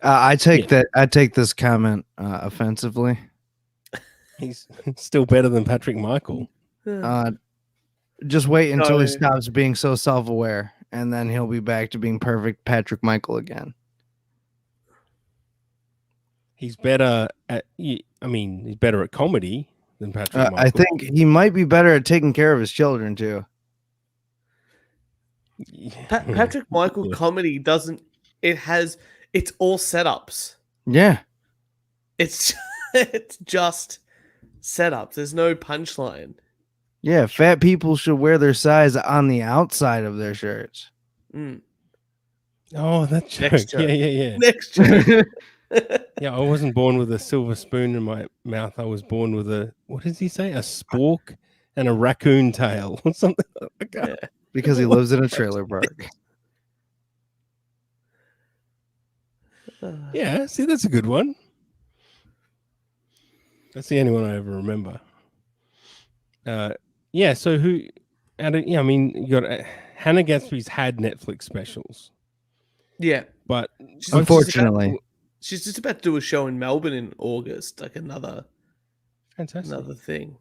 I take this comment offensively. He's still better than Patrick Michael. Just wait until he stops being so self-aware, and then he'll be back to being perfect Patrick Michael again. He's better at. He's better at comedy than Patrick Michael. I think he might be better at taking care of his children too. Patrick Michael comedy doesn't. It's all setups. Yeah, it's just setups. There's no punchline. Yeah, fat people should wear their size on the outside of their shirts. Mm. Oh, that joke. Yeah. Next joke. Yeah, I wasn't born with a silver spoon in my mouth. I was born with what does he say? A spork and a raccoon tail or something like that. Yeah, because he lives in a trailer park. Yeah, see, that's a good one. That's the only one I ever remember. Yeah, so who? You got Hannah Gatsby's had Netflix specials. Yeah, but unfortunately, she's just about to do a show in Melbourne in August, like another thing.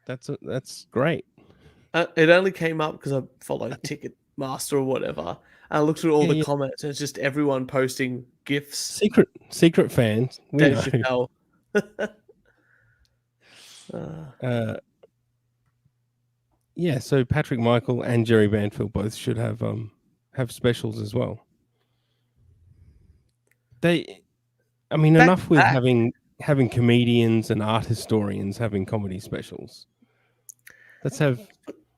That's great. It only came up because I follow Ticketmaster or whatever. I looked at all the comments, and it's just everyone posting GIFs. Secret fans. Dave Chappelle. Yeah, so Patrick Michael and Jerry Banfield both should have specials as well. Enough with having comedians and art historians having comedy specials. Let's have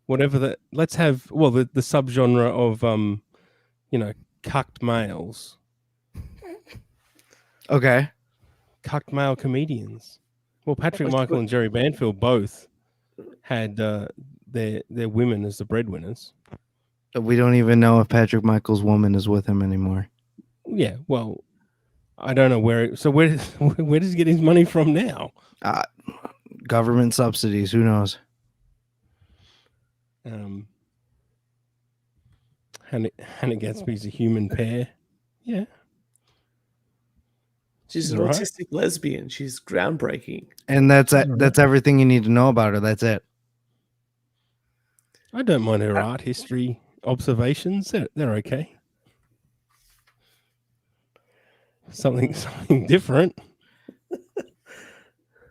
let's have the subgenre of cucked males. Okay. Cucked male comedians. Well, Patrick Michael and Jerry Banfield both had their women as the breadwinners. We don't even know if Patrick Michael's woman is with him anymore. Yeah, well, I don't know where. So where does he get his money from now? Government subsidies. Who knows? Hannah Gatsby's a human pair. Yeah. She's an autistic lesbian. She's groundbreaking. And that's everything you need to know about her. That's it. I don't mind her art history observations. They're okay. Something different.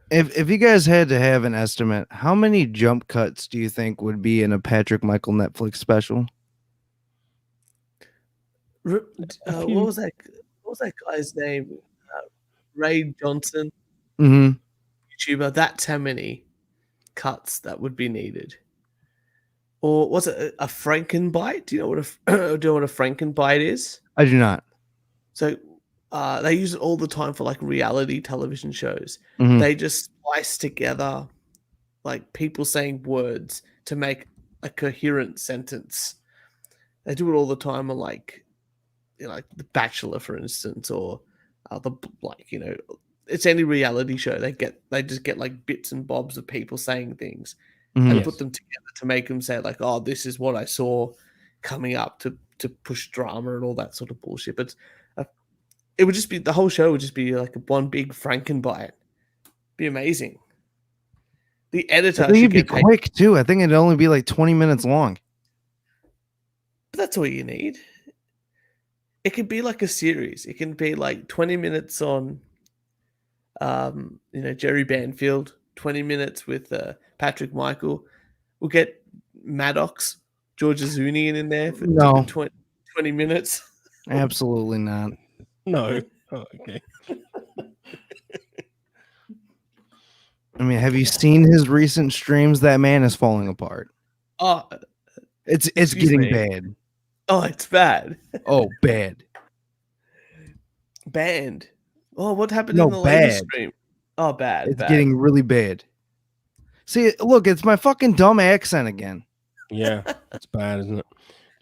If you guys had to have an estimate, how many jump cuts do you think would be in a Patrick Michael Netflix special? What was that guy's name? Ray Johnson, YouTuber. That's how many cuts that would be needed. Or was it a Frankenbite? Do you know what do you know what a Frankenbite is? I do not. So they use it all the time for like reality television shows. Mhm. They just splice together like people saying words to make a coherent sentence. They do it all the time on like, you know, like The Bachelor, for instance, or it's any reality show. They just get like bits and bobs of people saying things Mhm. and put them together to make them say like, oh, this is what I saw coming up to push drama and all that sort of bullshit. But it would just be the whole show would just be like one big Frankenbite. Be amazing. The editor I think should it'd be get paid. quick too. I think it'd only be like 20 minutes long. But that's all you need. It could be like a series. It can be like 20 minutes on, Jerry Banfield, 20 minutes with Patrick Michael. We'll get Maddox, George Zunian in there for No. 20 minutes. Absolutely not. No. Oh, okay. I mean, have you seen his recent streams? That man is falling apart. Oh, It's excuse getting me. bad. Oh, it's bad. Oh, bad. Banned. Oh, what happened No, in the latest bad. stream? Oh, bad. It's bad. getting really bad. See, look, it's my fucking dumb accent again. Yeah, it's bad, isn't it?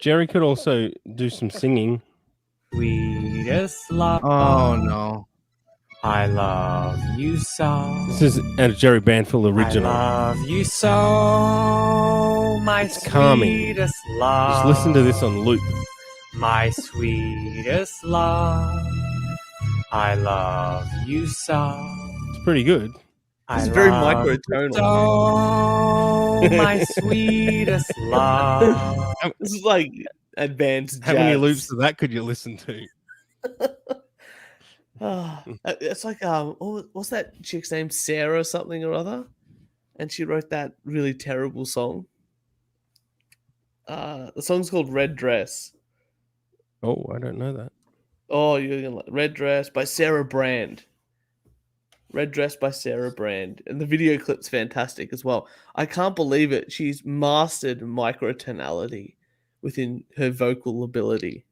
Jerry could also do some singing. Sweetest love. Oh no. I love you so. This is a Jerry Banfield original. I love you so, my It's calming. sweetest love. Just listen to this on loop. My sweetest love. I love you so. It's pretty good. It's very microtonal. So, my sweetest love. This is like advanced. How many jazz. loops of that could you listen to? It's like what's that chick's name? Sarah something or other, and she wrote that really terrible song. The song's called Red Dress. Oh, I don't know that. Oh, you're gonna like Red Dress by Sarah Brand. Red Dress by Sarah Brand, and the video clip's fantastic as well. I can't believe it. She's mastered microtonality within her vocal ability.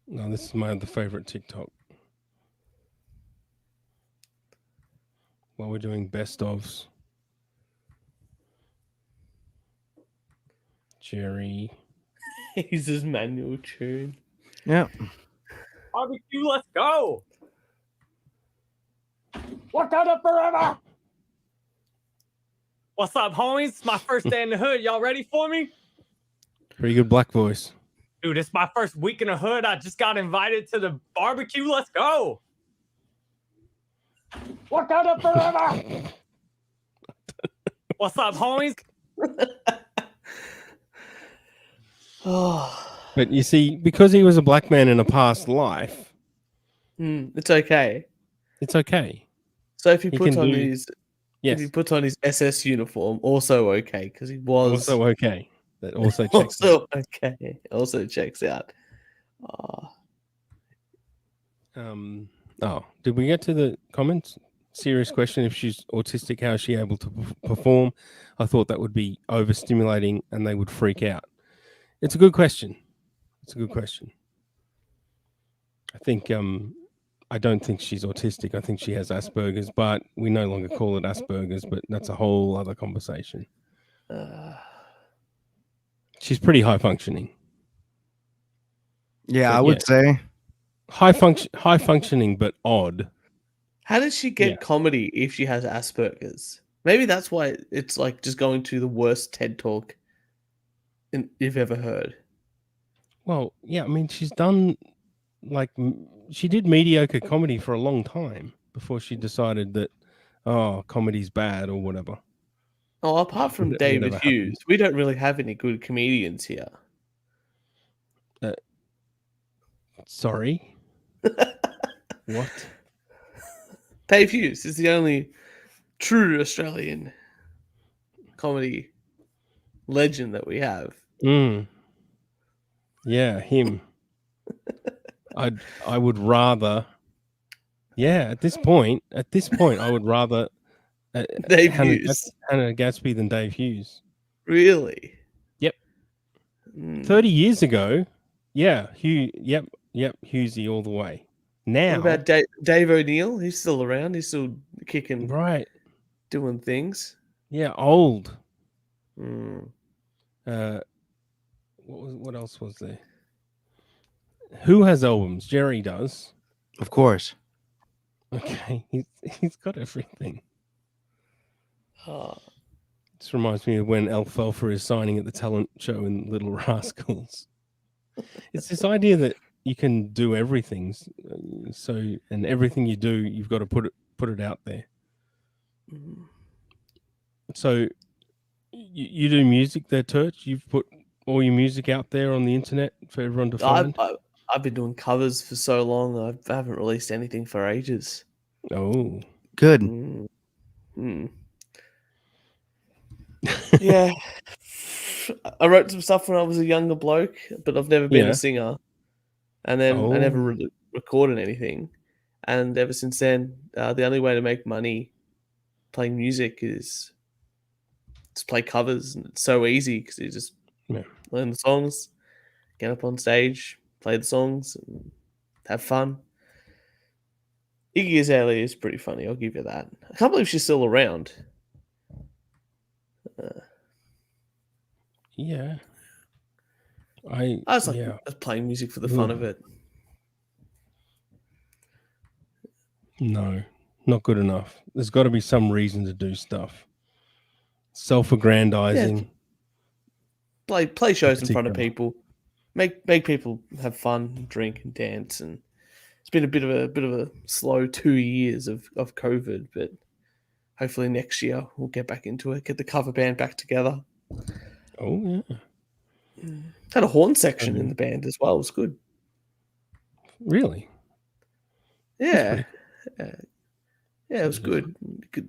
No, this is my other favorite TikTok. While we're doing best ofs. Jerry. He's his manual tune. Yeah. Barbecue, let's go. Wakanda forever. What's up, homies? It's my first day in the hood. Y'all ready for me? Pretty good black voice. Dude, it's my first week in the hood. I just got invited to the barbecue. Let's go. Wakanda forever. What's up, homies? But you see, because he was a black man in a past life, it's okay. It's okay. So if he He puts can on do- his Yes, if he puts on his SS uniform, also okay because he was also okay. That also checks. also okay. Also checks out. Oh, did we get to the comments? Serious question. If she's autistic, how is she able to perform? I thought that would be overstimulating and they would freak out. It's a good question. It's a good question. I think I don't think she's autistic. I think she has Asperger's, but we no longer call it Asperger's, but that's a whole other conversation. She's pretty high functioning. Yeah, But I would say. High functioning, but odd. How does she get comedy if she has Asperger's? Maybe that's why it's like just going to the worst TED talk you've ever heard. Well, yeah, I mean, she's done she did mediocre comedy for a long time before she decided that, comedy's bad or whatever. Oh, apart from David Hughes, we don't really have any good comedians here. Sorry? What? Dave Hughes is the only true Australian comedy legend that we have. Yeah, him. I would rather Yeah, at this point, I would rather Dave Hughes. Hannah Gadsby than Dave Hughes. Really? Yep. 30 years ago, yeah, Hughesy all the way. Now, what about Dave O'Neill? He's still around. He's still kicking, right? Doing things. Yeah, old. What else was there? Who has albums? Jerry does. Of course. Okay, he's got everything. Oh. This reminds me of when Alfalfa is signing at the talent show in Little Rascals. It's this idea that you can do everything, and everything you do, you've got to put it out there. So you do music there, Turch? You've put all your music out there on the internet for everyone to find? I've been doing covers for so long. I haven't released anything for ages. Oh, good. Yeah. I wrote some stuff when I was a younger bloke, but I've never been a singer. And then I never recorded anything. And ever since then, the only way to make money playing music is to play covers. And it's so easy because you just learn the songs, get up on stage, play the songs, and have fun. Iggy Azalea is pretty funny, I'll give you that. I can't believe she's still around. Yeah. I was playing music for the fun of it. No, not good enough. There's got to be some reason to do stuff. Self-aggrandizing. Yeah. Play shows in front of people. Make people have fun, drink and dance, and it's been a bit of a slow 2 years of COVID, but hopefully next year we'll get back into it. Get the cover band back together. Oh yeah. Had a horn section in the band as well. It was good. Really? Yeah. Yeah, it was good. You could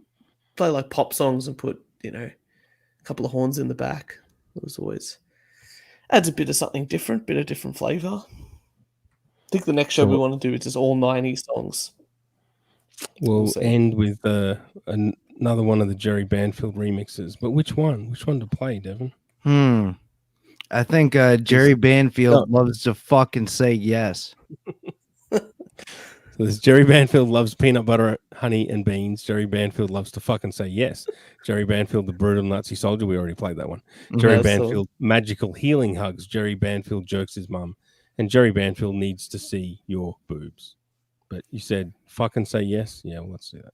play like pop songs and put, a couple of horns in the back. It was always adds a bit of something different, bit of different flavor. I think the next show we want to do is just all 90s songs. We'll end with another one of the Jerry Banfield remixes. But which one? Which one to play, Devin? I think Jerry Banfield loves to fucking say yes. So there's Jerry Banfield loves peanut butter, honey, and beans. Jerry Banfield loves to fucking say yes. Jerry Banfield, the brutal Nazi soldier. We already played that one. Jerry Banfield, magical healing hugs. Jerry Banfield jerks his mum. And Jerry Banfield needs to see your boobs. But you said fucking say yes? Yeah, well, let's do that.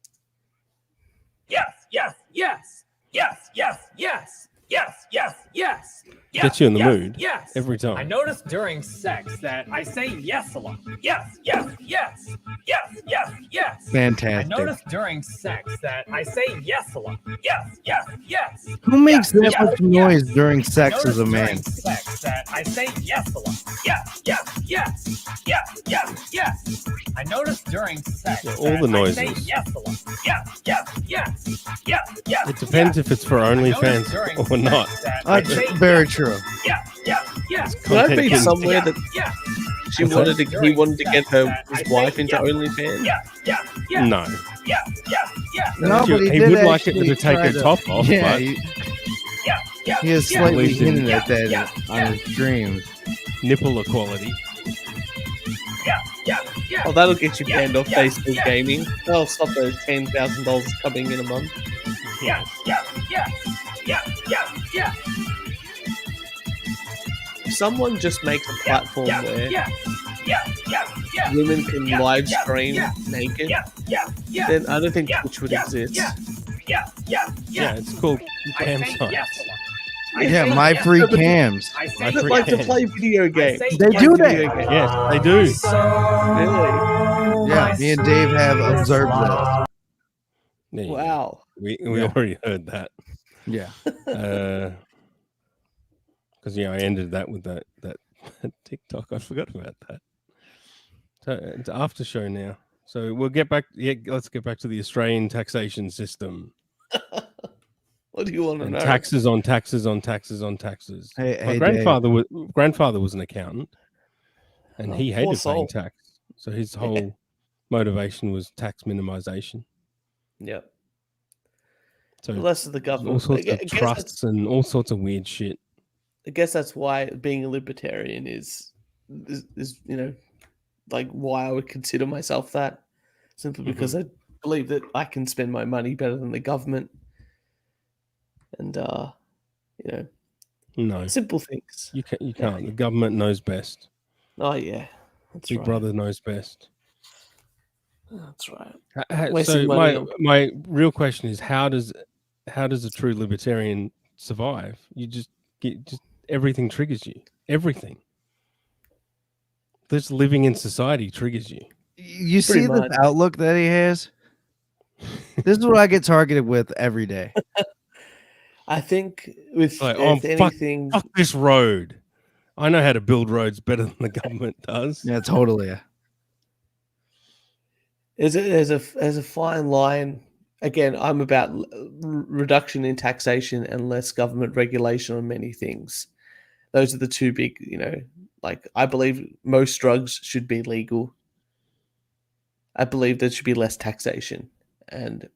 Yes, yes, yes, yes, yes, yes. Yes, yes, yes. Gets you in the mood. Yes. Every time. I noticed during sex that I say yes a lot. Yes, yes, yes. Yes, yes, yes. Fantastic. I noticed during sex that I say yes a lot. Yes, yes, yes. Who makes that much noise during sex as a man? Sex that I say yes a lot. Yes, yes, yes. Yes, yes, yes. I noticed during sex all the noises. I say yes a lot. Yes, yes, yes. Yes, yes. It depends if it's for OnlyFans or not. That's very true. Yeah, yeah, yeah. Could I be somewhere that he wanted to get his wife into OnlyFans? Yeah. No. Yeah. No, but he would like it to take her top off. Yeah, but he is slightly hinting at that on his streams. Nipple equality. Yeah. Oh, that'll get you banned off Facebook gaming. That'll stop those $10,000 coming in a month. Yeah. If someone just makes a platform where women can live stream naked, then I don't think Twitch would exist. Yeah, it's called cam sites. Yeah, my free cams. Like to play video games. They do that. Yes, they do. Really? Yeah, me and Dave have observed this. Wow. We already heard that. Yeah. Because I ended that with that TikTok. I forgot about that. So it's after show now. So we'll get back. Yeah, let's get back to the Australian taxation system. What do you want to know? Taxes on taxes on taxes on taxes. My grandfather was an accountant, and he hated paying tax. So his whole motivation was tax minimization. Yep. So the less of the government, all sorts of trusts and all sorts of weird shit. I guess that's why being a libertarian is like why I would consider myself that, simply because I believe that I can spend my money better than the government, and no simple things. You can't. The government knows best. Oh yeah, that's Big right. Brother knows best. That's right. So my real question is, how does a true libertarian survive? You just everything triggers you. Everything. Just living in society triggers you. You see this outlook that he has? This is what I get targeted with every day. I think with anything, fuck this road. I know how to build roads better than the government does. Yeah, totally. There's a fine line. Again, I'm about reduction in taxation and less government regulation on many things. Those are the two big, like I believe most drugs should be legal. I believe there should be less taxation. And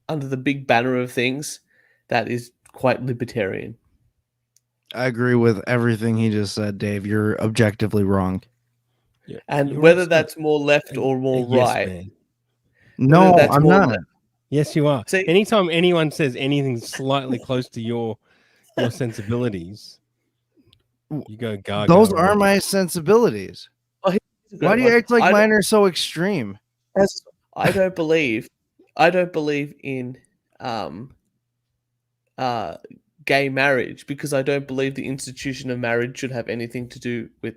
under the big banner of things, that is quite libertarian. I agree with everything he just said, Dave. You're objectively wrong. Yeah. And whether that's more left or more right. Man. No, I'm not. Yes, you are. See, anytime anyone says anything slightly close to your sensibilities, you go gaga. Those are my sensibilities. Why do you act like mine are so extreme? I don't believe in gay marriage because I don't believe the institution of marriage should have anything to do with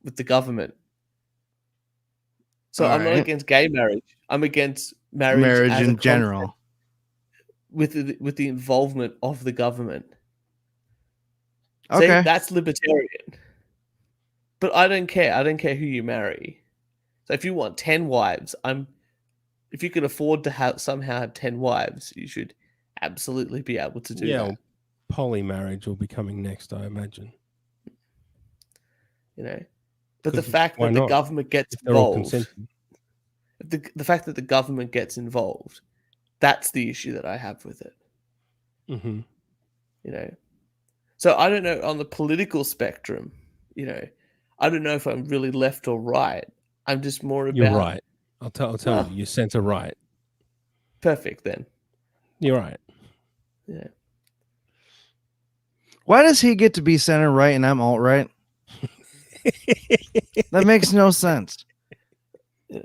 the government. So I'm not against gay marriage. I'm against marriage in general, with the involvement of the government. Okay, see, that's libertarian. But I don't care. I don't care who you marry. So if you want 10 wives, if you can afford to somehow have 10 wives, you should absolutely be able to do that. Well, poly marriage will be coming next, I imagine. But the fact that the government gets involved, the fact that the government gets involved, that's the issue that I have with it. Mm-hmm. So I don't know on the political spectrum, I don't know if I'm really left or right. I'm just more about. You're right. I'll tell you, you're center right. Perfect then. You're right. Yeah. Why does he get to be center right and I'm alt right? That makes no sense. Yeah.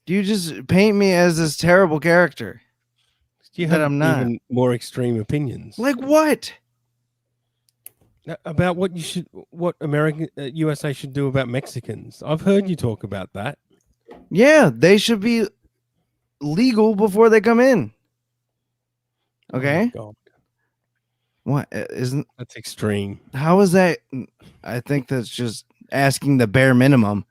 You just paint me as this terrible character. You have even more extreme opinions. Like what? About what USA should do about Mexicans. I've heard you talk about that. Yeah, they should be legal before they come in. Okay. Oh, God. What isn't that's extreme? How is that? I think that's just asking the bare minimum.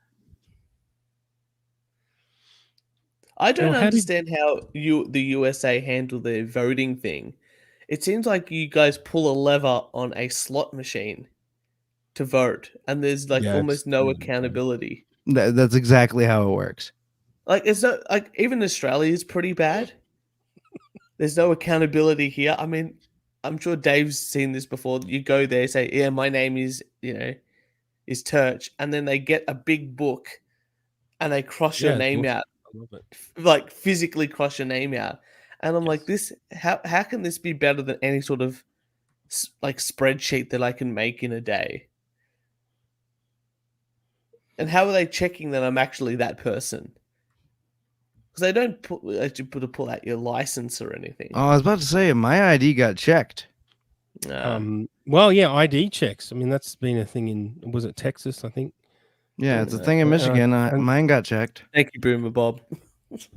I don't understand how the USA handle their voting thing. It seems like you guys pull a lever on a slot machine to vote, and there's almost no accountability. That's exactly how it works. Like it's not like even Australia is pretty bad. There's no accountability here. I mean, I'm sure Dave's seen this before. You go there, say, "Yeah, my name is is Turch," and then they get a big book and they cross your name out. I love it. Like physically cross your name out. And I'm like, this, how can this be better than any sort of like spreadsheet that I can make in a day? And how are they checking that I'm actually that person? Because they don't pull out your license or anything. Oh, I was about to say my ID got checked. Well, yeah, ID checks. I mean, that's been a thing was it Texas? I think. Yeah, it's a thing in Michigan. Mine got checked. Thank you, Boomer Bob.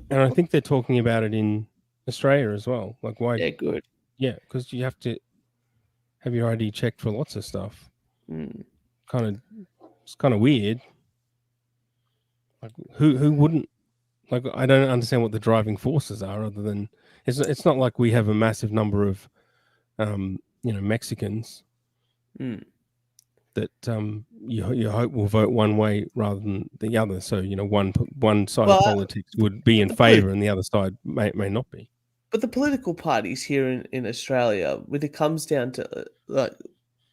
And I think they're talking about it in Australia as well. Like why? Yeah, good. Yeah, because you have to have your ID checked for lots of stuff. Mm. It's kind of weird. Like who wouldn't? Like I don't understand what the driving forces are, other than it's not like we have a massive number of Mexicans. Mm. that you hope will vote one way rather than the other. So one side of politics would be in favour, and the other side may not be. But the political parties here in Australia, when it comes down to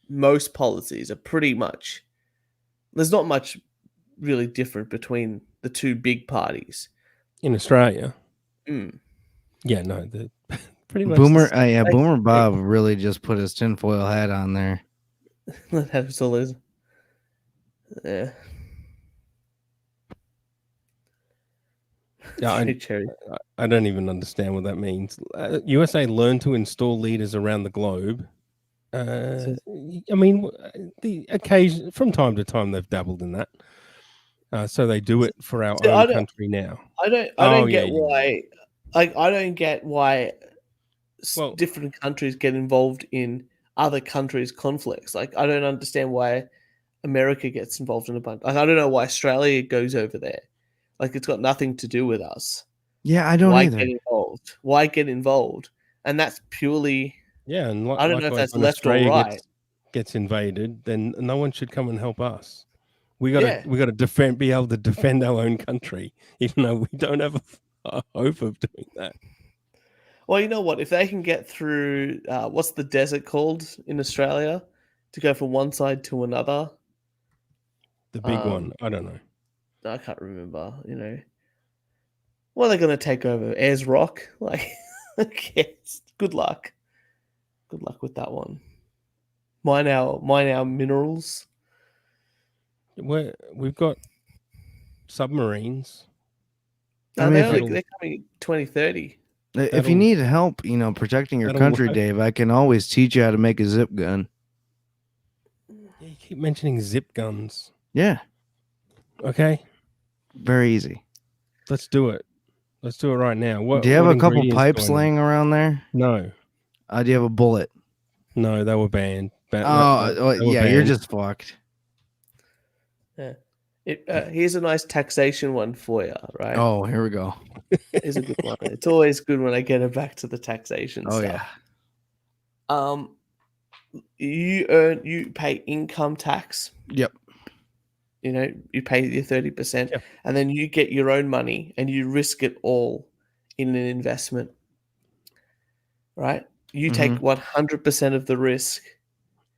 most policies, are pretty much, there's not much really different between the two big parties in Australia. Yeah, no, pretty much. Boomer Bob really just put his tinfoil hat on there. That absolutely. Yeah. Yeah, I don't even understand what that means. USA learned to install leaders around the globe. I mean, the occasion from time to time they've dabbled in that. So they do it for our own country now. I don't get why. Like, I don't get why different countries get involved in other countries' conflicts. Like, I don't understand why America gets involved in a bunch. Like, I don't know why Australia goes over there. Like, it's got nothing to do with us. Yeah, I don't either. Why get involved? And that's purely. Yeah, and I don't know if that's left or right. Gets invaded, then no one should come and help us. We got to be able to defend our own country, even though we don't have a hope of doing that. Well, you know what? If they can get through, what's the desert called in Australia, to go from one side to another? The big one. I don't know. I can't remember. Well, they're going to take over Ayers Rock. Like, yes, good luck. Good luck with that one. Mine our minerals. We've got submarines. No, they're coming 2030. If you need help, protecting your country, Dave, I can always teach you how to make a zip gun. Yeah, you keep mentioning zip guns. Yeah. Okay. Very easy. Let's do it. Let's do it right now. Do you have a couple pipes laying around there? No. Do you have a bullet? No, they were banned. You're just fucked. Yeah. Here's a nice taxation one for you, right? Oh, here we go. Here's a good one. It's always good when I get it back to the taxation stuff. Yeah. You pay income tax. Yep. You pay your 30%, and then you get your own money and you risk it all in an investment. Right? You take 100% of the risk.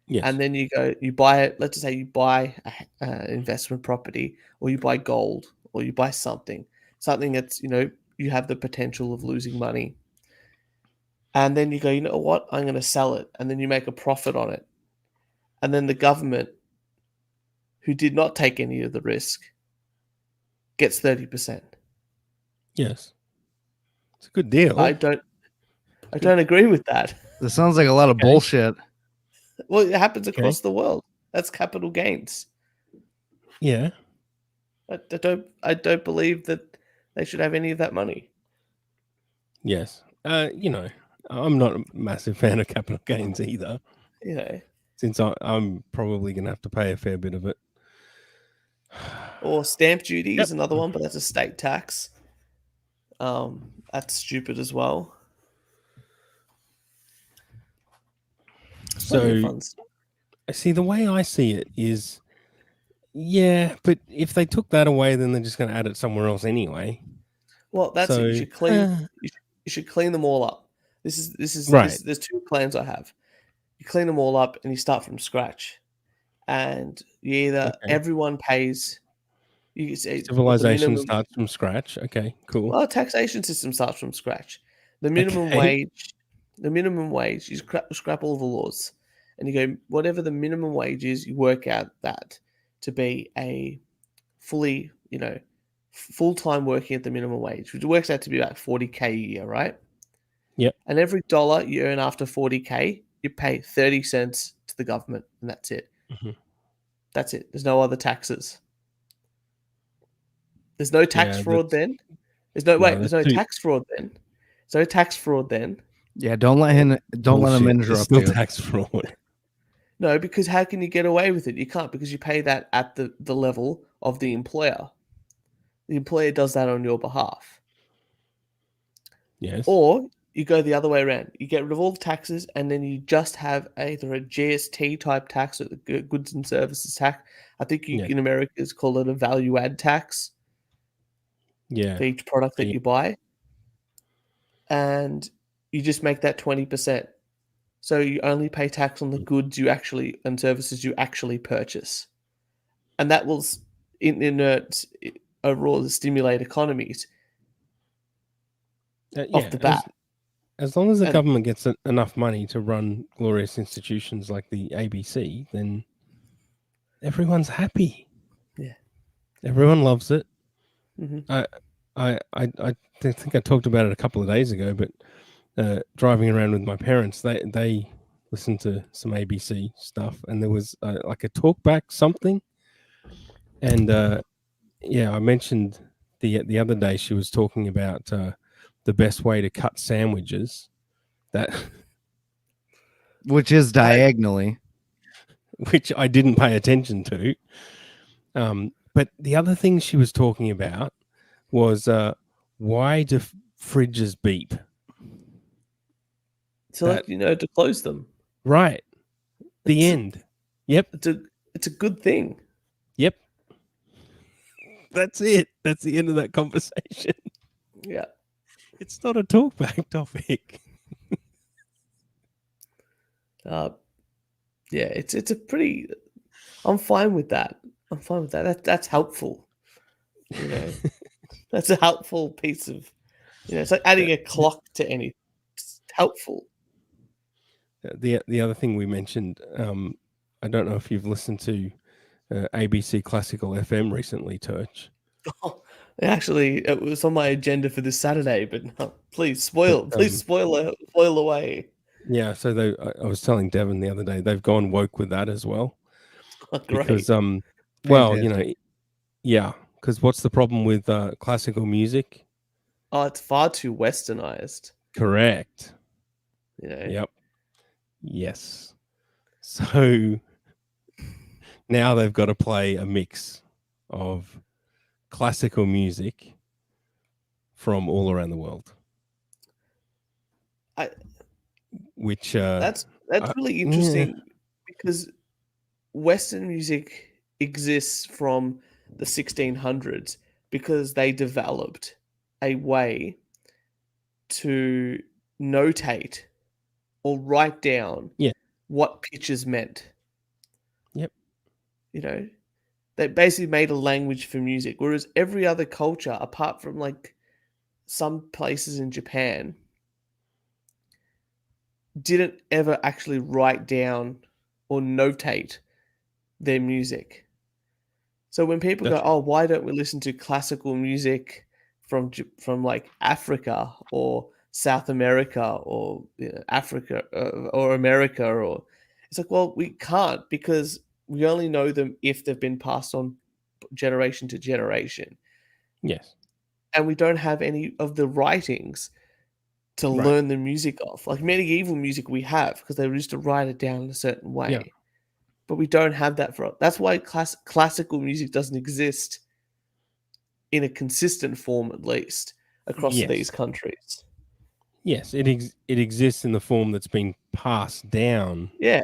Yes. And then you buy it. Let's just say you buy an investment property, or you buy gold, or you buy something that's, you have the potential of losing money. And then you go, you know what? I'm going to sell it. And then you make a profit on it. And then the government, who did not take any of the risk, gets 30%. Yes. It's a good deal. I don't agree with that. This sounds like a lot of bullshit. Well, it happens across the world. That's capital gains. Yeah. I don't believe that they should have any of that money. Yes. I'm not a massive fan of capital gains either. Since I'm probably going to have to pay a fair bit of it. Or stamp duty is another one, but that's a state tax. That's stupid as well. So, see, the way I see it is, but if they took that away, then they're just going to add it somewhere else anyway. Well, that's it. You should clean. You should clean them all up. This is right. There's two plans I have. You clean them all up and you start from scratch, and you either everyone pays. You say civilization starts from scratch. Okay, cool. Well, taxation system starts from scratch. The minimum wage. The minimum wage, you scrap all the laws, and you go, whatever the minimum wage is, you work out that to be a fully, full-time working at the minimum wage, which works out to be about 40K a year, right? Yep. And every dollar you earn after 40K, you pay 30 cents to the government, and that's it. Mm-hmm. That's it. There's no other taxes. There's no tax fraud then. There's no tax fraud then. There's no tax fraud then. Yeah, don't let him interrupt you. Tax fraud. No, because how can you get away with it? You can't, because you pay that at the level of the employer. The employer does that on your behalf. Yes. Or you go the other way around. You get rid of all the taxes, and then you just have either a GST type tax or the goods and services tax. I think in America it's called it a value add tax. Yeah. For each product that you buy, and you just make that 20%. So you only pay tax on the goods and services you actually purchase, and that will overall stimulate economies off the bat. As long as the government gets enough money to run glorious institutions like the ABC, then everyone's happy. Yeah, everyone loves it. Mm-hmm. I think I talked about it a couple of days ago, but driving around with my parents, they listened to some ABC stuff, and there was like a talkback something, and I mentioned the other day she was talking about the best way to cut sandwiches, which is diagonally, which I didn't pay attention to. But the other thing she was talking about was why do fridges beep? So to close them. Right. The end. Yep. It's a good thing. Yep. That's it. That's the end of that conversation. Yeah. It's not a talkback topic. It's a pretty. I'm fine with that. That's helpful. That's a helpful piece of. It's like adding a clock to anything. It's helpful. The other thing we mentioned, I don't know if you've listened to ABC Classical FM recently, Turch. Oh, actually, it was on my agenda for this Saturday, but no, please spoil away. Yeah, so I was telling Devin the other day they've gone woke with that as well. Oh, great. Because because what's the problem with classical music? Oh, it's far too westernized. Correct. Yep. Yes. So now they've got to play a mix of classical music from all around the world. That's really interesting because Western music exists from the 1600s because they developed a way to notate or write down what pitches meant. Yep. They basically made a language for music, whereas every other culture, apart from like some places in Japan, didn't ever actually write down or notate their music. So when people go, "Oh, why don't we listen to classical music from like Africa or South America or Africa or America?" Or it's like, well, we can't because we only know them if they've been passed on generation to generation. Yes. And we don't have any of the writings to learn the music of. Like medieval music we have because they used to write it down in a certain way. Yeah. But we don't have that that's why classical music doesn't exist in a consistent form, at least across these countries. Yes, it exists in the form that's been passed down. Yeah.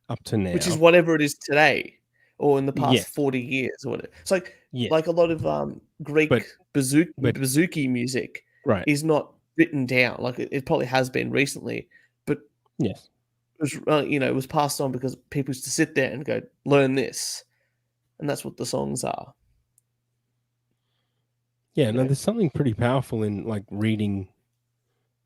Up to now, which is whatever it is today, or in the past 40 years, or whatever. It's like a lot of Greek bouzouki music is not written down. Like it probably has been recently, but it was it was passed on because people used to sit there and go learn this, and that's what the songs are. Yeah, no, there's something pretty powerful in like reading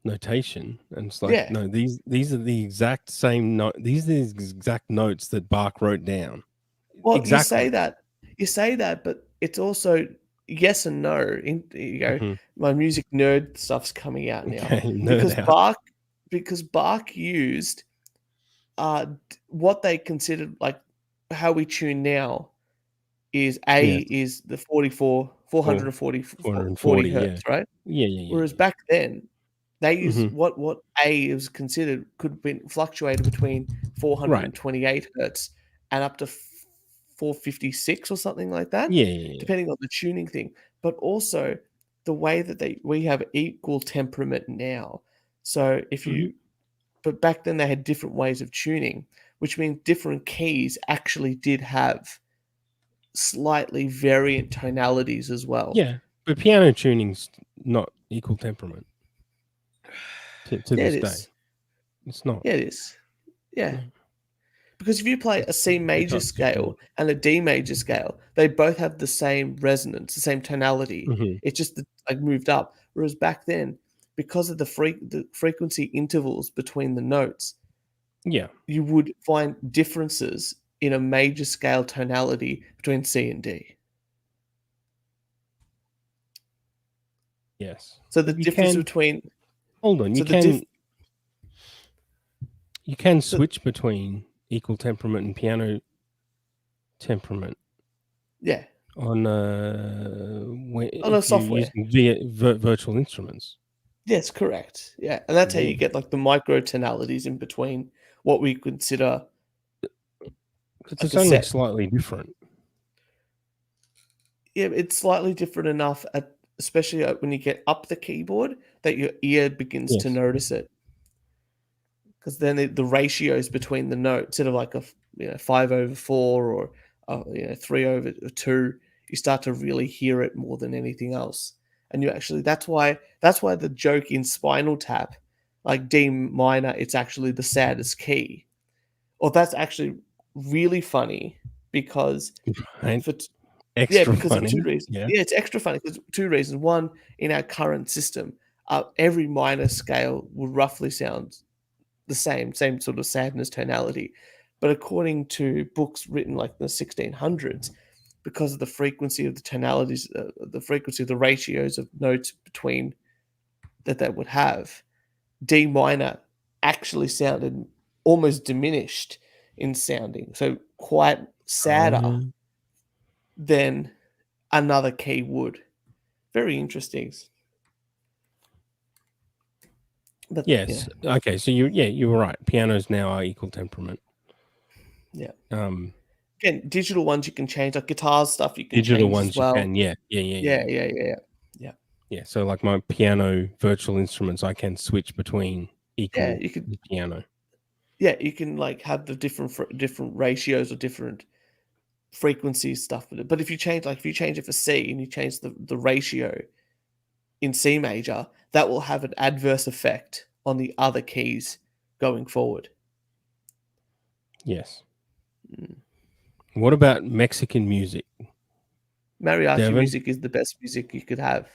notation, and it's like no, these are the exact same note. These are the exact notes that Bach wrote down. Well, exactly. You say that, but it's also yes and no. My music nerd stuff's coming out now because Bach used what they considered like how we tune now is is the 440 hertz, right? Yeah. Whereas back then they used what A is considered could be fluctuated between 428 hertz and up to 456 or something like that. Yeah. Depending on the tuning thing. But also the way that we have equal temperament now. So if you, but back then they had different ways of tuning, which means different keys actually did have slightly variant tonalities as well. Yeah, but piano tuning's not equal temperament to this day. It's not. Yeah, it is. Yeah. Because if you play a C major scale and a D major scale, they both have the same resonance, the same tonality. It's just like moved up. Whereas back then, because of the frequency intervals between the notes, you would find differences in a major scale tonality between C and D. Yes. So the difference between. Hold on, you can switch between equal temperament and piano temperament. Yeah. On a software using virtual instruments. Yes, correct. Yeah, and that's how you get like the micro tonalities in between what we consider. Because it's only slightly different. Yeah, it's slightly different enough, especially when you get up the keyboard, that your ear begins to notice it. Because then the ratios between the notes, instead of like a 5/4 or 3/2, you start to really hear it more than anything else. And you actually that's why the joke in Spinal Tap, like D minor, it's actually the saddest key. Or that's actually really funny because extra because funny. Of 2 reasons. Yeah, it's extra funny because 2 reasons. One, in our current system, every minor scale would roughly sound the same sort of sadness tonality. But according to books written like in the 1600s, because of the frequency of the tonalities, the frequency of the ratios of notes between that would have, D minor actually sounded almost diminished in sounding, so quite sadder than another key would. Very interesting. But, yes. Yeah. Okay. So you were right. Pianos now are equal temperament. Yeah. Again, digital ones you can change, like guitar stuff you can digital change ones as well. You can. Yeah. So like my piano virtual instruments, I can switch between equal. Yeah, you could the piano. Yeah, you can like have the different ratios or different frequencies stuff with it. But if you change it for C and you change the ratio in C major, that will have an adverse effect on the other keys going forward. Yes. What about Mexican music? Mariachi music is the best music you could have.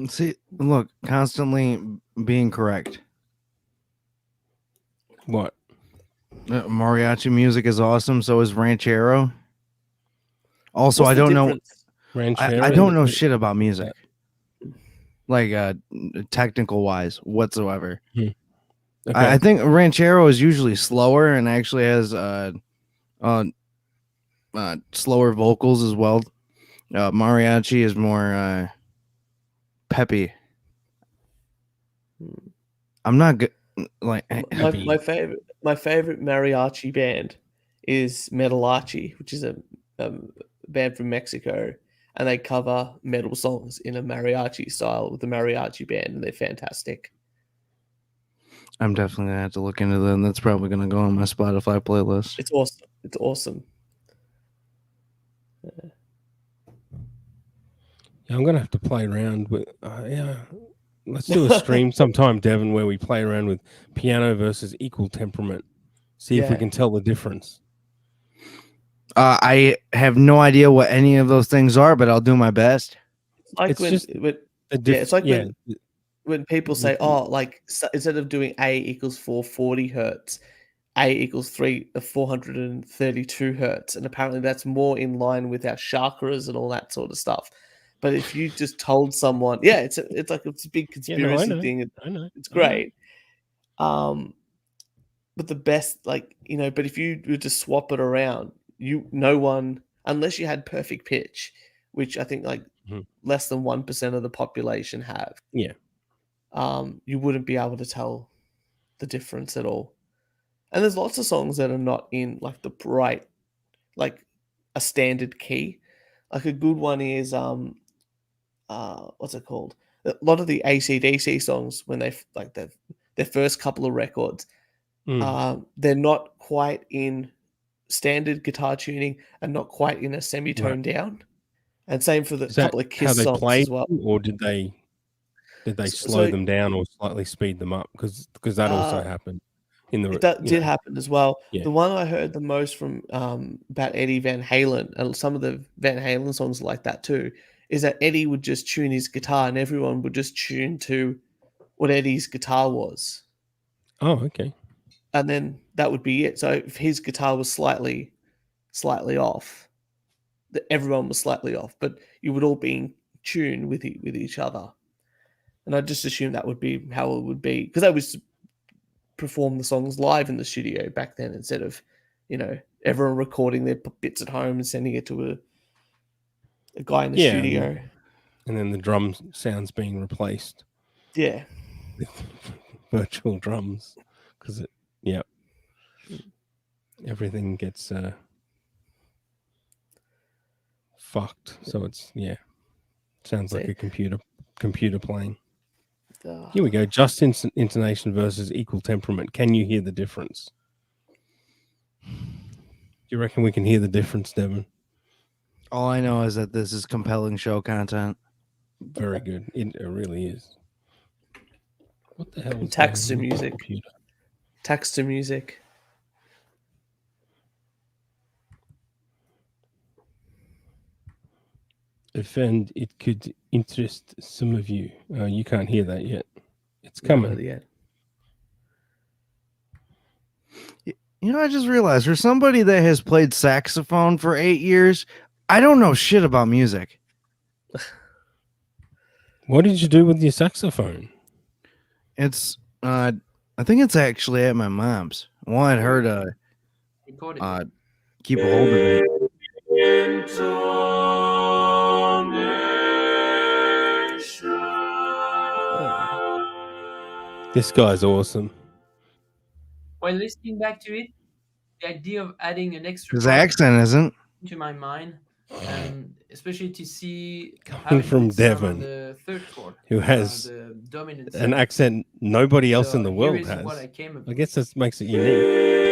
See, look, constantly being correct. What? Mariachi music is awesome. So is ranchero. Also, I don't know. I don't know shit about music, like technical wise whatsoever. Okay. I think ranchero is usually slower and actually has slower vocals as well. Mariachi is more peppy. I'm not good. Like my favorite mariachi band is Metalachi, which is a band from Mexico, and they cover metal songs in a mariachi style with the mariachi band, and they're fantastic. I'm definitely gonna have to look into them. That's probably gonna go on my Spotify playlist. It's awesome. It's awesome. Yeah, I'm gonna have to play around with. Let's do a stream sometime, Devin, where we play around with piano versus equal temperament. See if we can tell the difference. I have no idea what any of those things are, but I'll do my best. It's like when people say, "Oh, like instead of doing A equals 440 hertz, A equals 432 hertz," and apparently that's more in line with our chakras and all that sort of stuff. But if you just told someone, it's like it's a big conspiracy thing. I know. It's great. But the best, but if you were to swap it around, no one, unless you had perfect pitch, which I think less than 1% of the population have. Yeah. You wouldn't be able to tell the difference at all. And there's lots of songs that are not in like the bright, like a standard key. Like a good one is what's it called? a lot of the AC/DC songs when they like their first couple of records, they're not quite in standard guitar tuning and not quite in a semitone down. And same for the couple of Kiss songs as well. Or did they slow them down or slightly speed them up? Because that also happened in the. It did happen as well. Yeah. The one I heard the most from about Eddie Van Halen, and some of the Van Halen songs like that too, is that Eddie would just tune his guitar and everyone would just tune to what Eddie's guitar was. Oh, okay. And then that would be it. So if his guitar was slightly off, everyone was slightly off, but you would all be in tune with each other. And I just assumed that would be how it would be, because they was to perform the songs live in the studio back then instead of, everyone recording their bits at home and sending it to a guy in the studio. And then the drum sounds being replaced. Yeah. With virtual drums, because everything gets fucked. So it's sounds like a computer playing. Here we go. Just intonation versus equal temperament. Can you hear the difference? Do you reckon we can hear the difference, Devin? All I know is that this is compelling show content. Very good. It really is. What the hell is text to music? Text to music. And it could interest some of you. You can't hear that yet. It's coming. Yet. I just realized for somebody that has played saxophone for 8 years, I don't know shit about music. What did you do with your saxophone? It's I think it's actually at my mom's. Well, I'd heard keep a hold of it. This guy's awesome. While listening back to it, the idea of adding an extra his accent isn't to my mind, and especially to see coming from Devin, the third chord, who has the dominant an accent nobody else in the world has. I guess that makes it unique.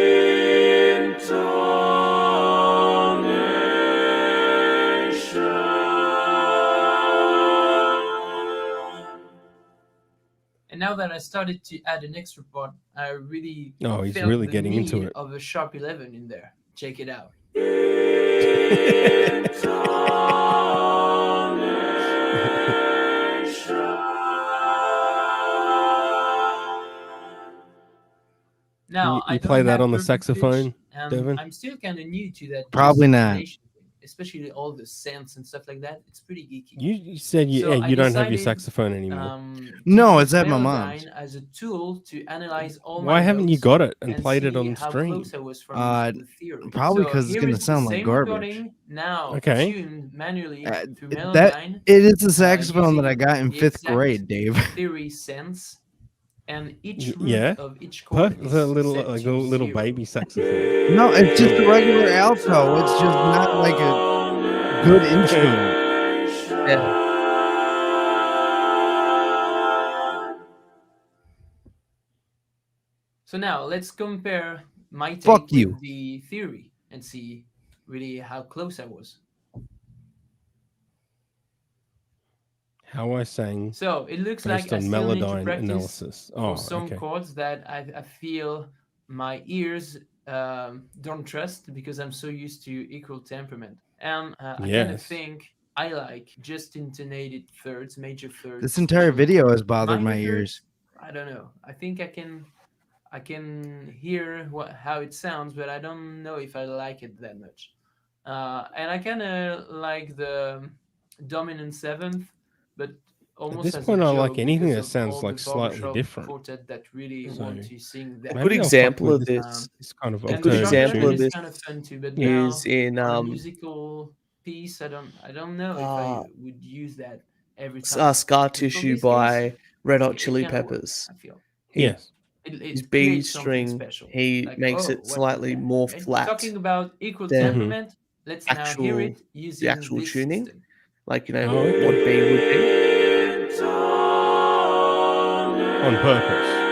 And now that I started to add an extra part, I really he's really getting into it. Of a sharp 11 in there. Check it out. Now you play that on the saxophone, Devin? I'm still kind of new to that. Probably not. Especially all the synths and stuff like that. It's pretty geeky. You said you don't have your saxophone anymore. No, it's at my mom's. As a tool to analyze all Why haven't you got it and played it on stream? Probably because it's going to sound like garbage. Now okay. tuned manually through it is the saxophone that I got in 5th grade, Dave. Theory sense. And each root of each chord the little baby saxophone. No, it's just a regular alto. It's just not like a good instrument. Yeah. So now let's compare my take with the theory and see really how close I was. How I sang. So it looks based like on I still need to Melodyne practice analysis. for some chords that I feel my ears don't trust because I'm so used to equal temperament. And I kind of think I like just intonated thirds, major thirds. This entire video has bothered my ears. I don't know. I think I can hear how it sounds, but I don't know if I like it that much. And I kind of like the dominant seventh, but almost at this point, I like anything that sounds like slightly different. That really want to sing that. A good example of this is kind of a good example of this kind of fun too, but is in musical piece. I don't know if I would use that every time. Scar Tissue by Red Hot Chili Peppers. I feel. Yes. His B string, he makes it slightly more flat. Talking about equal temperament, let's now hear it using the actual this tuning. system. Like, what B would be. on purpose.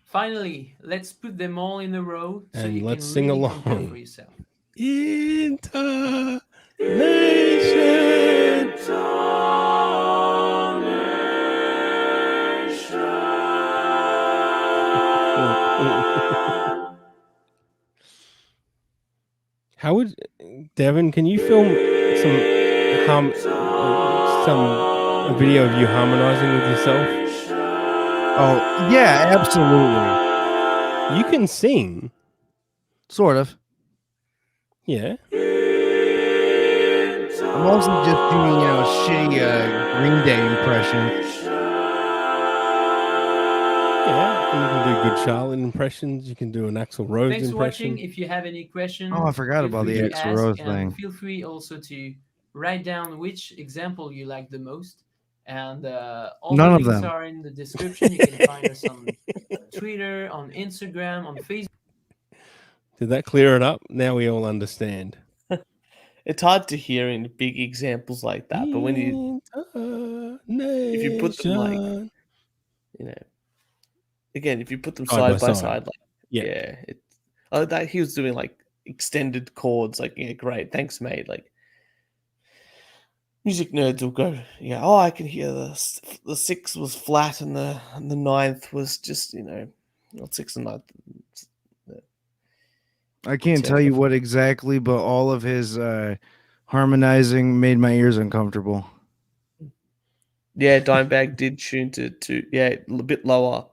Finally, let's put them all in a row so And you let's can sing really along. compare for yourself. Internation. How would Devin? Can you film a video of you harmonizing with yourself? Oh yeah, absolutely. You can sing, Sort of. yeah. I'm also just doing, shitty Green Day impressions. Yeah, and you can do good Charlotte impressions. You can do an Axl Rose Thanks for impression. watching. If you have any questions, Oh, I forgot about the Axl Axl Rose thing. Feel free also to write down which example you like the most. And all None the of links them. are in the description. You can find us on Twitter, on Instagram, on Facebook. Did that clear it up? Now we all understand. It's hard to hear in big examples like that, but when if you put them like, again, if you put them side by side, like, that he was doing like extended chords, like, yeah, great, thanks, mate. Like, music nerds will go, yeah, oh, I can hear the 6 was flat and the 9th was just, not 6 and 9th. I can't tell you what exactly, but all of his harmonizing made my ears uncomfortable. Yeah, Dimebag did tune to a bit lower.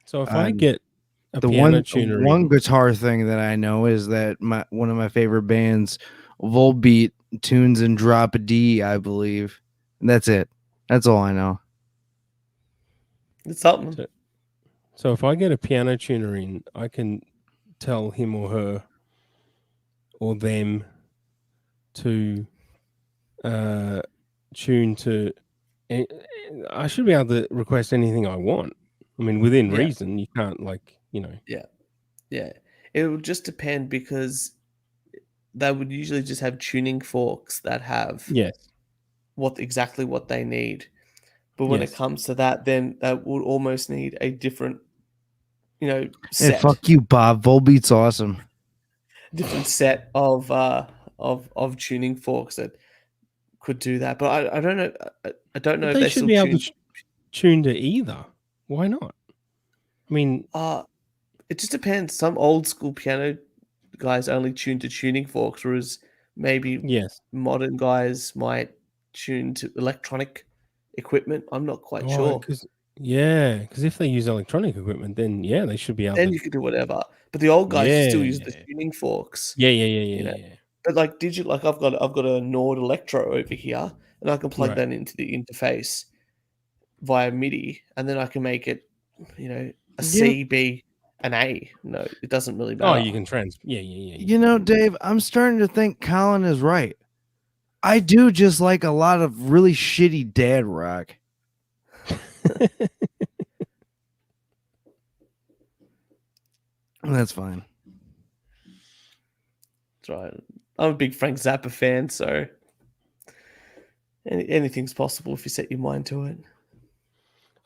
So if I get a piano tuner, one guitar thing that I know is that one of my favorite bands, Volbeat, tunes in drop D, I believe. And that's it. That's all I know. It's something. So if I get a piano tuner in, I can tell him or her or them to tune to. I should be able to request anything I want. I mean, within reason. You can't, Yeah. It would just depend, because they would usually just have tuning forks that have exactly what they need. But when it comes to that, then that would almost need a different, set. Hey, fuck you, Bob. Volbeat's awesome. Different set of tuning forks that could do that. But I don't know. I don't know if they should be able to tune to either. Why not? I mean, it just depends. Some old school piano guys only tune to tuning forks, whereas maybe modern guys might tune to electronic equipment. I'm not quite sure. Because if they use electronic equipment, then they should be able. Then you can do whatever. But the old guys still use the tuning forks. Yeah. But like digital, like I've got a Nord Electro over here, and I can plug that into the interface via MIDI, and then I can make it, a C, B, an A. No, it doesn't really matter. Oh, you can Dave, I'm starting to think Colin is right. I do just like a lot of really shitty dad rock. That's fine. That's right. I'm a big Frank Zappa fan, so anything's possible if you set your mind to it.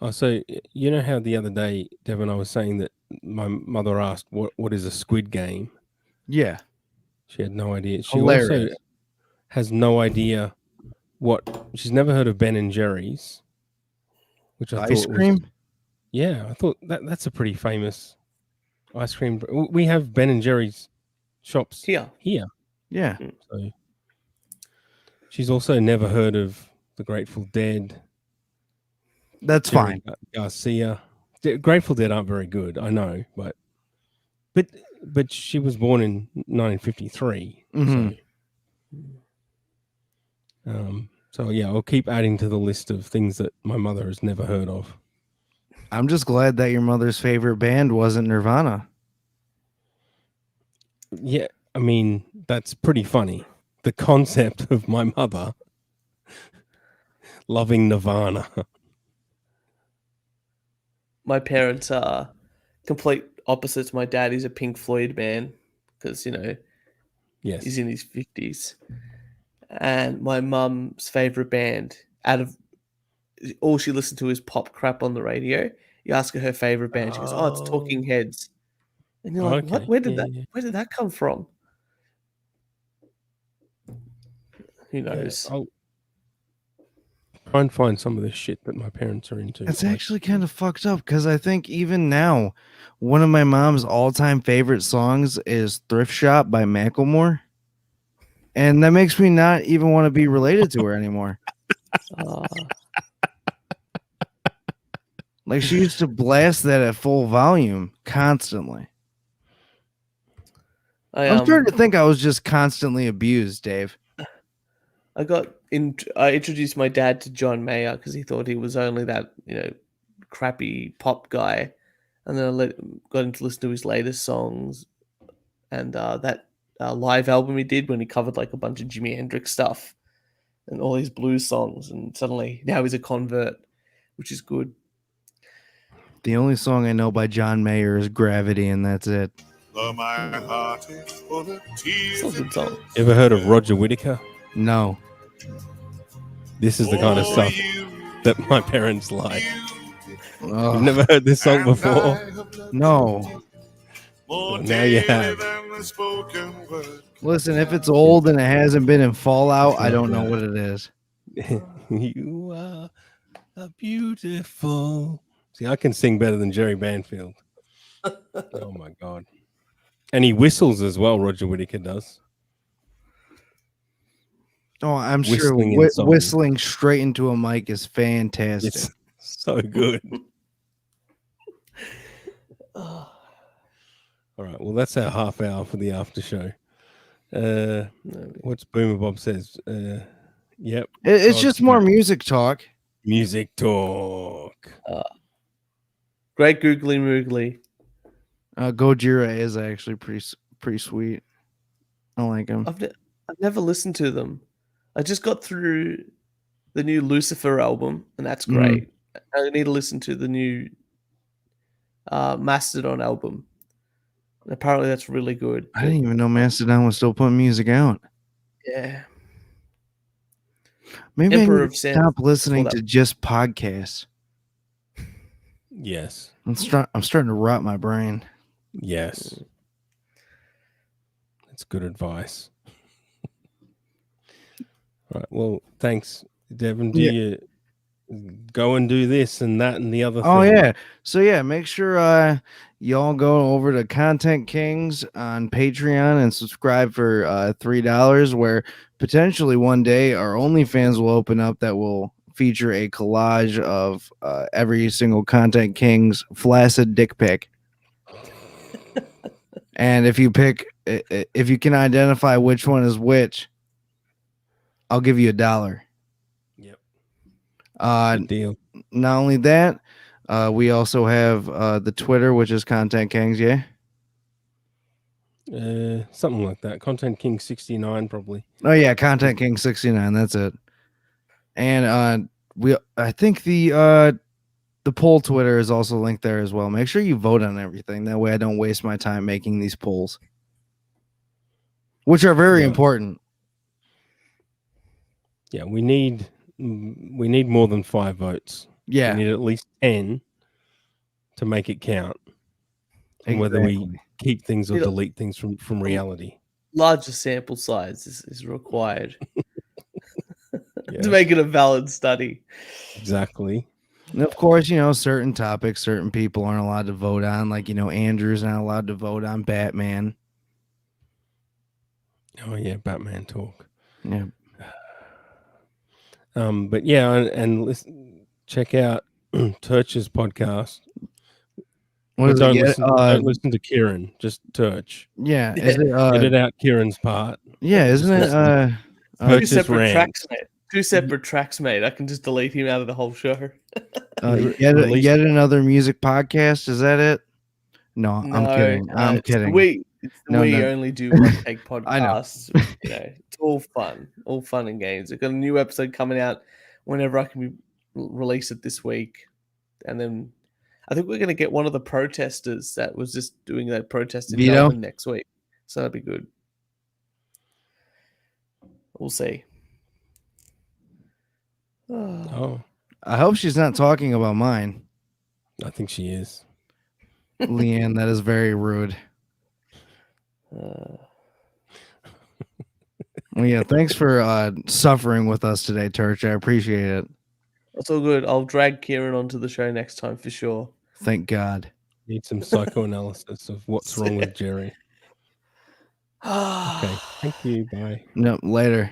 Oh, so you know how the other day, Devin, I was saying that my mother asked what is a squid game? Yeah. She had no idea. She also has no idea she's never heard of Ben and Jerry's, which I ice thought cream. I thought that's a pretty famous ice cream. We have Ben and Jerry's shops here. Yeah. So she's also never heard of the Grateful Dead. That's Jerry fine. Garcia. Grateful Dead aren't very good, I know, but she was born in 1953. So I'll keep adding to the list of things that my mother has never heard of. I'm just glad that your mother's favorite band wasn't Nirvana. Yeah, I mean, that's pretty funny. The concept of my mother loving Nirvana. My parents are complete opposites. My dad is a Pink Floyd man because, Yes. He's in his 50s. And my mum's favorite band, out of all she listened to is pop crap on the radio. You ask her favorite band, she goes, "Oh, it's Talking Heads." And you're like, "What? Where did that come from?" Who knows? I'll try and find some of the shit that my parents are into. It's actually kind of fucked up because I think even now, one of my mom's all-time favorite songs is "Thrift Shop" by Macklemore, and that makes me not even want to be related to her anymore. Like she used to blast that at full volume constantly. I'm starting to think I was just constantly abused, Dave. I introduced my dad to John Mayer because he thought he was only that, crappy pop guy. And then I got him to listen to his latest songs and that live album he did when he covered like a bunch of Jimi Hendrix stuff and all these blues songs. And suddenly now he's a convert, which is good. The only song I know by John Mayer is Gravity, and that's it. It's a good song. Ever heard of Roger Whittaker? No. This is the kind of stuff that my parents like. You've never heard this song before? No. Well, now you have. Listen, if it's old and it hasn't been in Fallout, I don't know what it is. You are beautiful. See, I can sing better than Jerry Banfield. Oh my God. And he whistles as well, Roger Whittaker does. Oh, I'm sure whistling straight into a mic is fantastic. It's so good. All right, well, that's our half hour for the after show. What's Boomer Bob says? Yep. It's just more music talk. Music talk. Great googly moogly. Gojira is actually pretty sweet. I like him. I've never listened to them. I just got through the new Lucifer album, and that's great. I need to listen to the new Mastodon album. And apparently, that's really good. I didn't even know Mastodon was still putting music out. Yeah. Maybe I need to stop listening to just podcasts. Yes. I'm starting to rot my brain. Yes. That's good advice. All right. Well, thanks, Devin. Do you go and do this and that and the other thing? Oh, yeah. So, yeah, make sure y'all go over to Content Kings on Patreon and subscribe for $3, where potentially one day our OnlyFans will open up that will feature a collage of every single Content King's flaccid dick pic. And if you can identify which one is which, I'll give you $1. Yep. Good deal. Not only that, we also have the Twitter, which is Content Kings, yeah? Something like that. Content King 69 probably. Oh yeah, Content King 69, that's it. And I think the poll Twitter is also linked there as well. Make sure you vote on everything. That way I don't waste my time making these polls, which are very important. Yeah, we need more than 5 votes. Yeah. We need at least 10 to make it count. And whether we keep things or delete things from reality. Larger sample size is required to make it a valid study. Exactly. And of course, certain topics, certain people aren't allowed to vote on. Like, Andrew's not allowed to vote on Batman. Oh, yeah, Batman talk. Yeah. But yeah, and listen, check out Turch's podcast. Don't listen to Kieran, just Turch. Yeah, is it, edit out Kieran's part. Yeah, isn't it? Two separate tracks, mate. 2 separate tracks, mate. I can just delete him out of the whole show. Yet another music podcast. Is that it? No, I'm kidding. I'm kidding. We only do one take podcasts. It's all fun and games. I've got a new episode coming out whenever I can release it this week, and then I think we're going to get one of the protesters that was just doing that protest in Melbourne next week. So that'd be good. we'll see. Oh, I hope she's not talking about mine. I think she is. Leanne, that is very rude. Well, yeah, thanks for suffering with us today, Turch. I appreciate it. That's all good. I'll drag Kieran onto the show next time for sure. Thank God. Need some psychoanalysis of what's wrong with Jerry. Okay. Thank you. Bye. No, later.